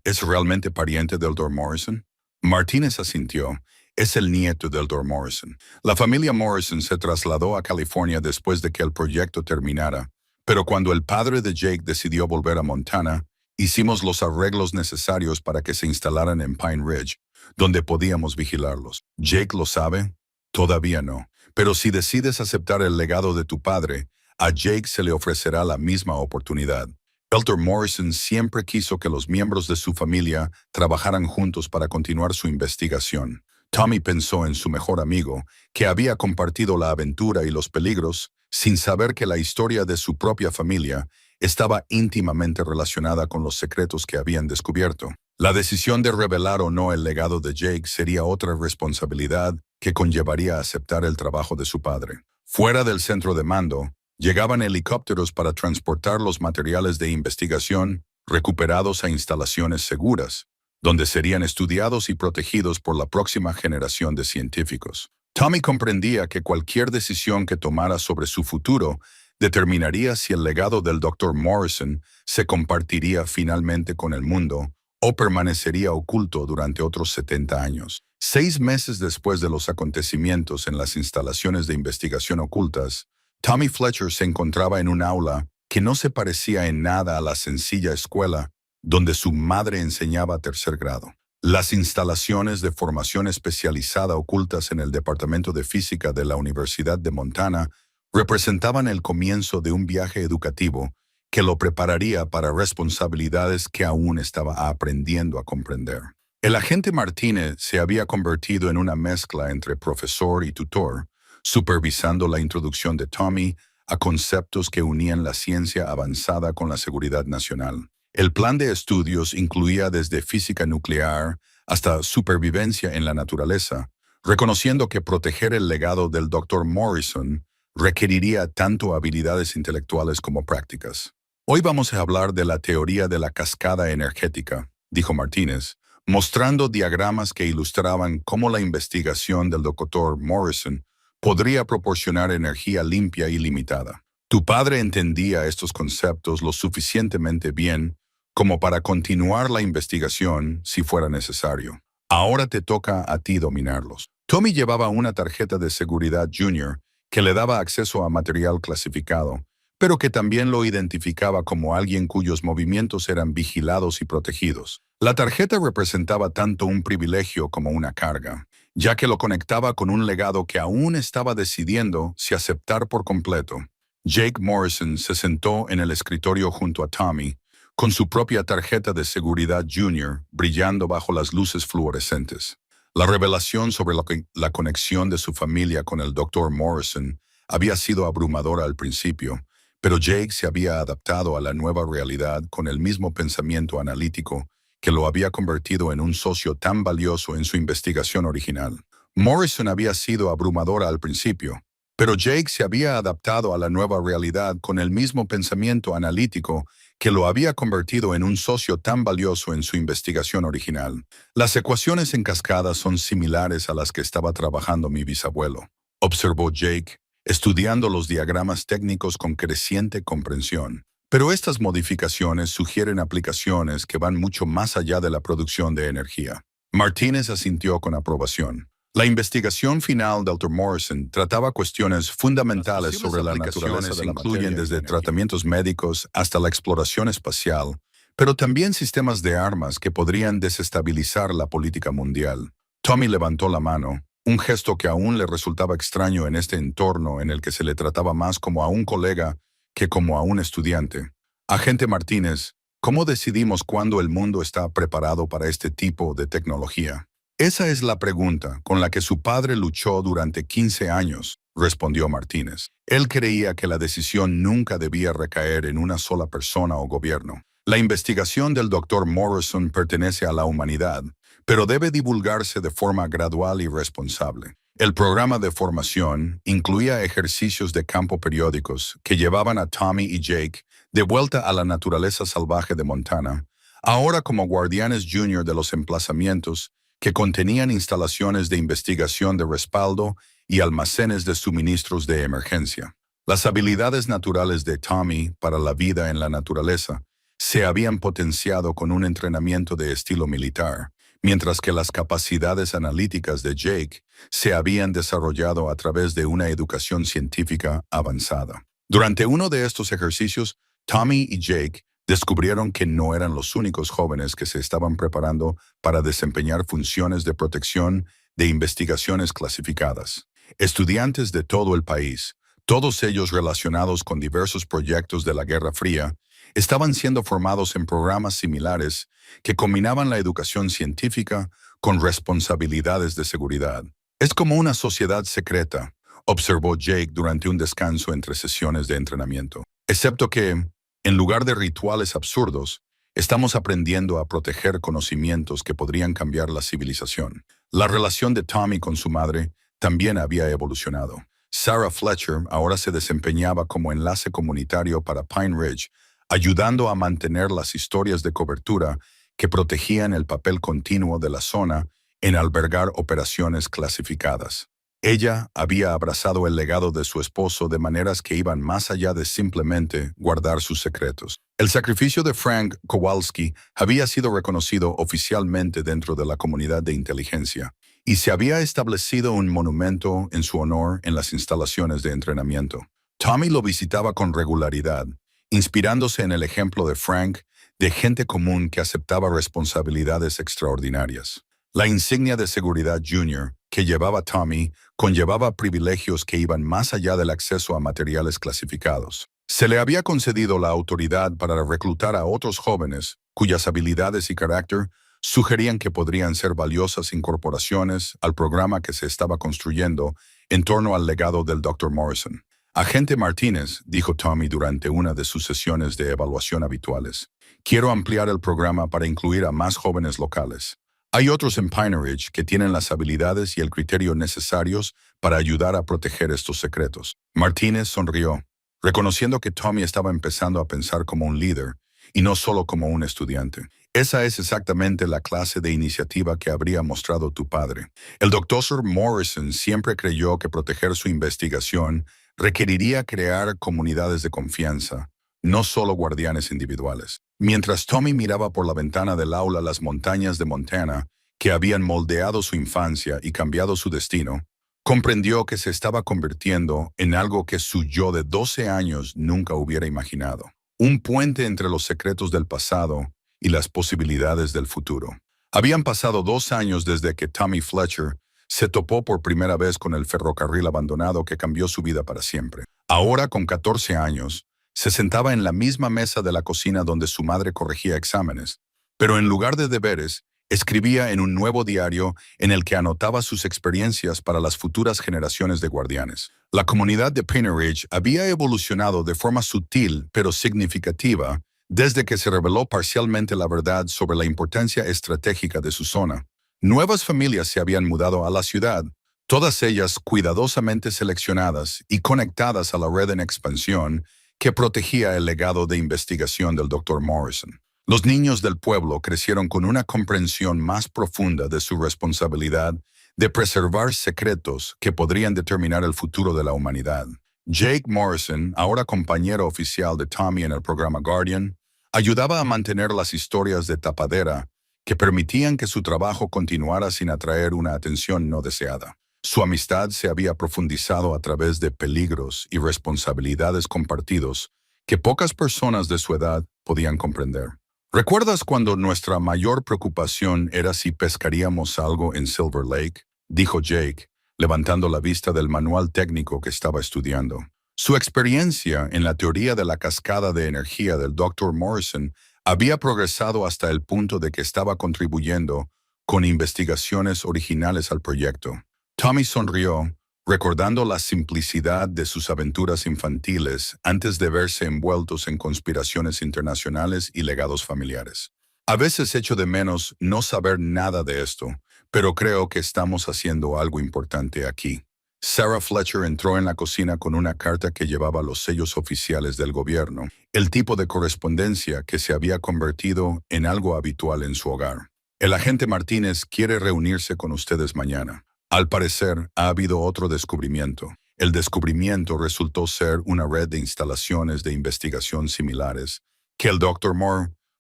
es realmente pariente del Dr. Morrison? Martínez asintió. Es el nieto del Dr. Morrison. La familia Morrison se trasladó a California después de que el proyecto terminara, pero cuando el padre de Jake decidió volver a Montana, hicimos los arreglos necesarios para que se instalaran en Pine Ridge, donde podíamos vigilarlos. ¿Jake lo sabe? Todavía no. Pero si decides aceptar el legado de tu padre, a Jake se le ofrecerá la misma oportunidad. Dr. Morrison siempre quiso que los miembros de su familia trabajaran juntos para continuar su investigación. Tommy pensó en su mejor amigo, que había compartido la aventura y los peligros, sin saber que la historia de su propia familia estaba íntimamente relacionada con los secretos que habían descubierto. La decisión de revelar o no el legado de Jake sería otra responsabilidad que conllevaría aceptar el trabajo de su padre. Fuera del centro de mando, llegaban helicópteros para transportar los materiales de investigación recuperados a instalaciones seguras, donde serían estudiados y protegidos por la próxima generación de científicos. Tommy comprendía que cualquier decisión que tomara sobre su futuro determinaría si el legado del Dr. Morrison se compartiría finalmente con el mundo o permanecería oculto durante otros 70 años. 6 meses después de los acontecimientos en las instalaciones de investigación ocultas, Tommy Fletcher se encontraba en un aula que no se parecía en nada a la sencilla escuela donde su madre enseñaba tercer grado. Las instalaciones de formación especializada ocultas en el Departamento de Física de la Universidad de Montana representaban el comienzo de un viaje educativo que lo prepararía para responsabilidades que aún estaba aprendiendo a comprender. El agente Martínez se había convertido en una mezcla entre profesor y tutor, supervisando la introducción de Tommy a conceptos que unían la ciencia avanzada con la seguridad nacional. El plan de estudios incluía desde física nuclear hasta supervivencia en la naturaleza, reconociendo que proteger el legado del Dr. Morrison requeriría tanto habilidades intelectuales como prácticas. Hoy vamos a hablar de la teoría de la cascada energética, dijo Martínez, mostrando diagramas que ilustraban cómo la investigación del Dr. Morrison podría proporcionar energía limpia y limitada. Tu padre entendía estos conceptos lo suficientemente bien como para continuar la investigación si fuera necesario. Ahora te toca a ti dominarlos. Tommy llevaba una tarjeta de seguridad Junior que le daba acceso a material clasificado, pero que también lo identificaba como alguien cuyos movimientos eran vigilados y protegidos. La tarjeta representaba tanto un privilegio como una carga, ya que lo conectaba con un legado que aún estaba decidiendo si aceptar por completo. Jake Morrison se sentó en el escritorio junto a Tommy, con su propia tarjeta de seguridad Junior brillando bajo las luces fluorescentes. La revelación sobre la conexión de su familia con el Dr. Morrison había sido abrumadora al principio, pero Jake se había adaptado a la nueva realidad con el mismo pensamiento analítico que lo había convertido en un socio tan valioso en su investigación original. Morrison había sido abrumadora al principio, pero Jake se había adaptado a la nueva realidad con el mismo pensamiento analítico que lo había convertido en un socio tan valioso en su investigación original. Las ecuaciones en cascada son similares a las que estaba trabajando mi bisabuelo, observó Jake, estudiando los diagramas técnicos con creciente comprensión. Pero estas modificaciones sugieren aplicaciones que van mucho más allá de la producción de energía. Martínez asintió con aprobación. La investigación final del Dr. Morrison trataba cuestiones fundamentales sobre la naturaleza de la materia, incluyen desde tratamientos médicos hasta la exploración espacial, pero también sistemas de armas que podrían desestabilizar la política mundial. Tommy levantó la mano, un gesto que aún le resultaba extraño en este entorno en el que se le trataba más como a un colega que como a un estudiante. Agente Martínez, ¿cómo decidimos cuándo el mundo está preparado para este tipo de tecnología? Esa es la pregunta con la que su padre luchó durante 15 años, respondió Martínez. Él creía que la decisión nunca debía recaer en una sola persona o gobierno. La investigación del Dr. Morrison pertenece a la humanidad, pero debe divulgarse de forma gradual y responsable. El programa de formación incluía ejercicios de campo periódicos que llevaban a Tommy y Jake de vuelta a la naturaleza salvaje de Montana, ahora como guardianes junior de los emplazamientos que contenían instalaciones de investigación de respaldo y almacenes de suministros de emergencia. Las habilidades naturales de Tommy para la vida en la naturaleza se habían potenciado con un entrenamiento de estilo militar, mientras que las capacidades analíticas de Jake se habían desarrollado a través de una educación científica avanzada. Durante uno de estos ejercicios, Tommy y Jake descubrieron que no eran los únicos jóvenes que se estaban preparando para desempeñar funciones de protección de investigaciones clasificadas. Estudiantes de todo el país, todos ellos relacionados con diversos proyectos de la Guerra Fría, estaban siendo formados en programas similares que combinaban la educación científica con responsabilidades de seguridad. Es como una sociedad secreta, observó Jake durante un descanso entre sesiones de entrenamiento. Excepto que, en lugar de rituales absurdos, estamos aprendiendo a proteger conocimientos que podrían cambiar la civilización. La relación de Tommy con su madre también había evolucionado. Sarah Fletcher ahora se desempeñaba como enlace comunitario para Pine Ridge, ayudando a mantener las historias de cobertura que protegían el papel continuo de la zona en albergar operaciones clasificadas. Ella había abrazado el legado de su esposo de maneras que iban más allá de simplemente guardar sus secretos. El sacrificio de Frank Kowalski había sido reconocido oficialmente dentro de la comunidad de inteligencia, y se había establecido un monumento en su honor en las instalaciones de entrenamiento. Tommy lo visitaba con regularidad, inspirándose en el ejemplo de Frank, de gente común que aceptaba responsabilidades extraordinarias. La insignia de seguridad Junior que llevaba Tommy conllevaba privilegios que iban más allá del acceso a materiales clasificados. Se le había concedido la autoridad para reclutar a otros jóvenes cuyas habilidades y carácter sugerían que podrían ser valiosas incorporaciones al programa que se estaba construyendo en torno al legado del Dr. Morrison. Agente Martínez, dijo Tommy durante una de sus sesiones de evaluación habituales, quiero ampliar el programa para incluir a más jóvenes locales. Hay otros en Pine Ridge que tienen las habilidades y el criterio necesarios para ayudar a proteger estos secretos. Martínez sonrió, reconociendo que Tommy estaba empezando a pensar como un líder y no solo como un estudiante. Esa es exactamente la clase de iniciativa que habría mostrado tu padre. El Dr. Morrison siempre creyó que proteger su investigación requeriría crear comunidades de confianza, no solo guardianes individuales. Mientras Tommy miraba por la ventana del aula las montañas de Montana, que habían moldeado su infancia y cambiado su destino, comprendió que se estaba convirtiendo en algo que su yo de 12 años nunca hubiera imaginado. Un puente entre los secretos del pasado y las posibilidades del futuro. Habían pasado 2 años desde que Tommy Fletcher se topó por primera vez con el ferrocarril abandonado que cambió su vida para siempre. Ahora, con 14 años, se sentaba en la misma mesa de la cocina donde su madre corregía exámenes, pero en lugar de deberes, escribía en un nuevo diario en el que anotaba sus experiencias para las futuras generaciones de guardianes. La comunidad de Pine Ridge había evolucionado de forma sutil pero significativa desde que se reveló parcialmente la verdad sobre la importancia estratégica de su zona. Nuevas familias se habían mudado a la ciudad, todas ellas cuidadosamente seleccionadas y conectadas a la red en expansión que protegía el legado de investigación del Dr. Morrison. Los niños del pueblo crecieron con una comprensión más profunda de su responsabilidad de preservar secretos que podrían determinar el futuro de la humanidad. Jake Morrison, ahora compañero oficial de Tommy en el programa Guardian, ayudaba a mantener las historias de tapadera que permitían que su trabajo continuara sin atraer una atención no deseada. Su amistad se había profundizado a través de peligros y responsabilidades compartidos que pocas personas de su edad podían comprender. ¿Recuerdas cuando nuestra mayor preocupación era si pescaríamos algo en Silver Lake?, dijo Jake, levantando la vista del manual técnico que estaba estudiando. Su experiencia en la teoría de la cascada de energía del Dr. Morrison había progresado hasta el punto de que estaba contribuyendo con investigaciones originales al proyecto. Tommy sonrió, recordando la simplicidad de sus aventuras infantiles antes de verse envueltos en conspiraciones internacionales y legados familiares. A veces echo de menos no saber nada de esto, pero creo que estamos haciendo algo importante aquí. Sarah Fletcher entró en la cocina con una carta que llevaba los sellos oficiales del gobierno, el tipo de correspondencia que se había convertido en algo habitual en su hogar. El agente Martínez quiere reunirse con ustedes mañana. Al parecer, ha habido otro descubrimiento. El descubrimiento resultó ser una red de instalaciones de investigación similares que el Dr.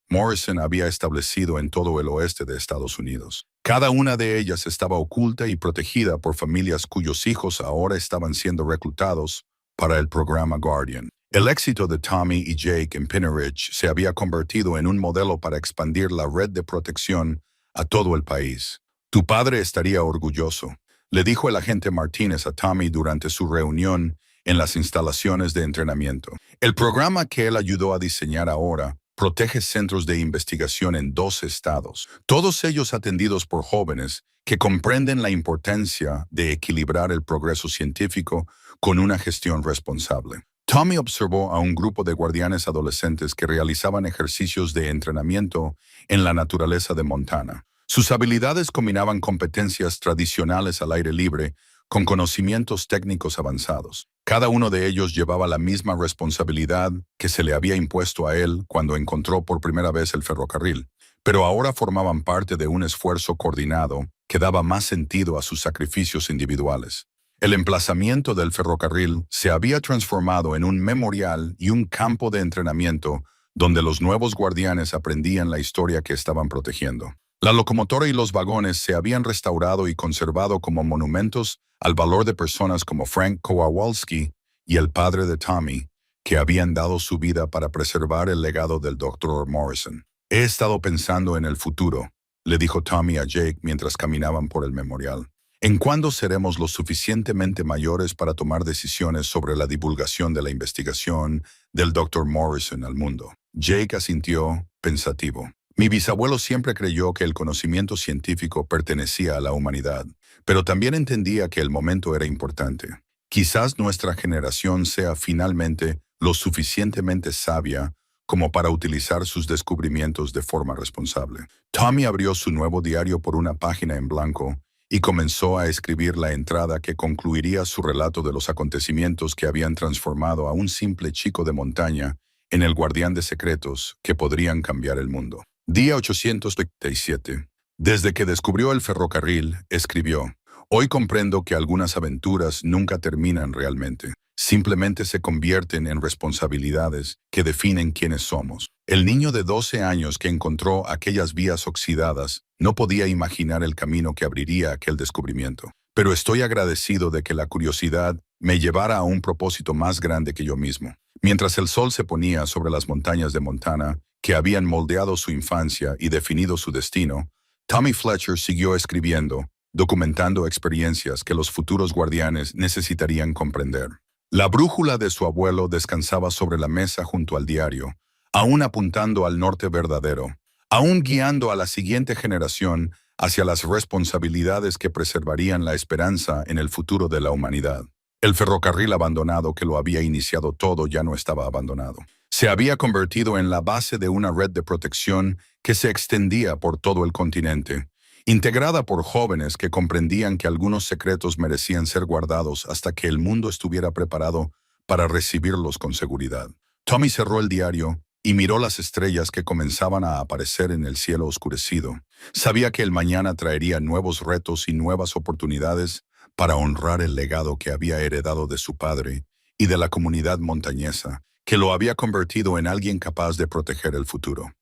Morrison había establecido en todo el oeste de Estados Unidos. Cada una de ellas estaba oculta y protegida por familias cuyos hijos ahora estaban siendo reclutados para el programa Guardian. El éxito de Tommy y Jake en Pine Ridge se había convertido en un modelo para expandir la red de protección a todo el país. Tu padre estaría orgulloso, le dijo el agente Martínez a Tommy durante su reunión en las instalaciones de entrenamiento. El programa que él ayudó a diseñar ahora protege centros de investigación en 2 estados, todos ellos atendidos por jóvenes que comprenden la importancia de equilibrar el progreso científico con una gestión responsable. Tommy observó a un grupo de guardianes adolescentes que realizaban ejercicios de entrenamiento en la naturaleza de Montana. Sus habilidades combinaban competencias tradicionales al aire libre con conocimientos técnicos avanzados. Cada uno de ellos llevaba la misma responsabilidad que se le había impuesto a él cuando encontró por primera vez el ferrocarril, pero ahora formaban parte de un esfuerzo coordinado que daba más sentido a sus sacrificios individuales. El emplazamiento del ferrocarril se había transformado en un memorial y un campo de entrenamiento donde los nuevos guardianes aprendían la historia que estaban protegiendo. La locomotora y los vagones se habían restaurado y conservado como monumentos al valor de personas como Frank Kowalski y el padre de Tommy, que habían dado su vida para preservar el legado del Dr. Morrison. He estado pensando en el futuro, le dijo Tommy a Jake mientras caminaban por el memorial. ¿En cuándo seremos lo suficientemente mayores para tomar decisiones sobre la divulgación de la investigación del Dr. Morrison al mundo? Jake asintió, pensativo. Mi bisabuelo siempre creyó que el conocimiento científico pertenecía a la humanidad, pero también entendía que el momento era importante. Quizás nuestra generación sea finalmente lo suficientemente sabia como para utilizar sus descubrimientos de forma responsable. Tommy abrió su nuevo diario por una página en blanco y comenzó a escribir la entrada que concluiría su relato de los acontecimientos que habían transformado a un simple chico de montaña en el guardián de secretos que podrían cambiar el mundo. Día 837. Desde que descubrió el ferrocarril, escribió: hoy comprendo que algunas aventuras nunca terminan realmente. Simplemente se convierten en responsabilidades que definen quiénes somos. El niño de 12 años que encontró aquellas vías oxidadas no podía imaginar el camino que abriría aquel descubrimiento. Pero estoy agradecido de que la curiosidad me llevara a un propósito más grande que yo mismo. Mientras el sol se ponía sobre las montañas de Montana, que habían moldeado su infancia y definido su destino, Tommy Fletcher siguió escribiendo, documentando experiencias que los futuros guardianes necesitarían comprender. La brújula de su abuelo descansaba sobre la mesa junto al diario, aún apuntando al norte verdadero, aún guiando a la siguiente generación hacia las responsabilidades que preservarían la esperanza en el futuro de la humanidad. El ferrocarril abandonado que lo había iniciado todo ya no estaba abandonado. Se había convertido en la base de una red de protección que se extendía por todo el continente, integrada por jóvenes que comprendían que algunos secretos merecían ser guardados hasta que el mundo estuviera preparado para recibirlos con seguridad. Tommy cerró el diario y miró las estrellas que comenzaban a aparecer en el cielo oscurecido. Sabía que el mañana traería nuevos retos y nuevas oportunidades para honrar el legado que había heredado de su padre y de la comunidad montañesa, que lo había convertido en alguien capaz de proteger el futuro.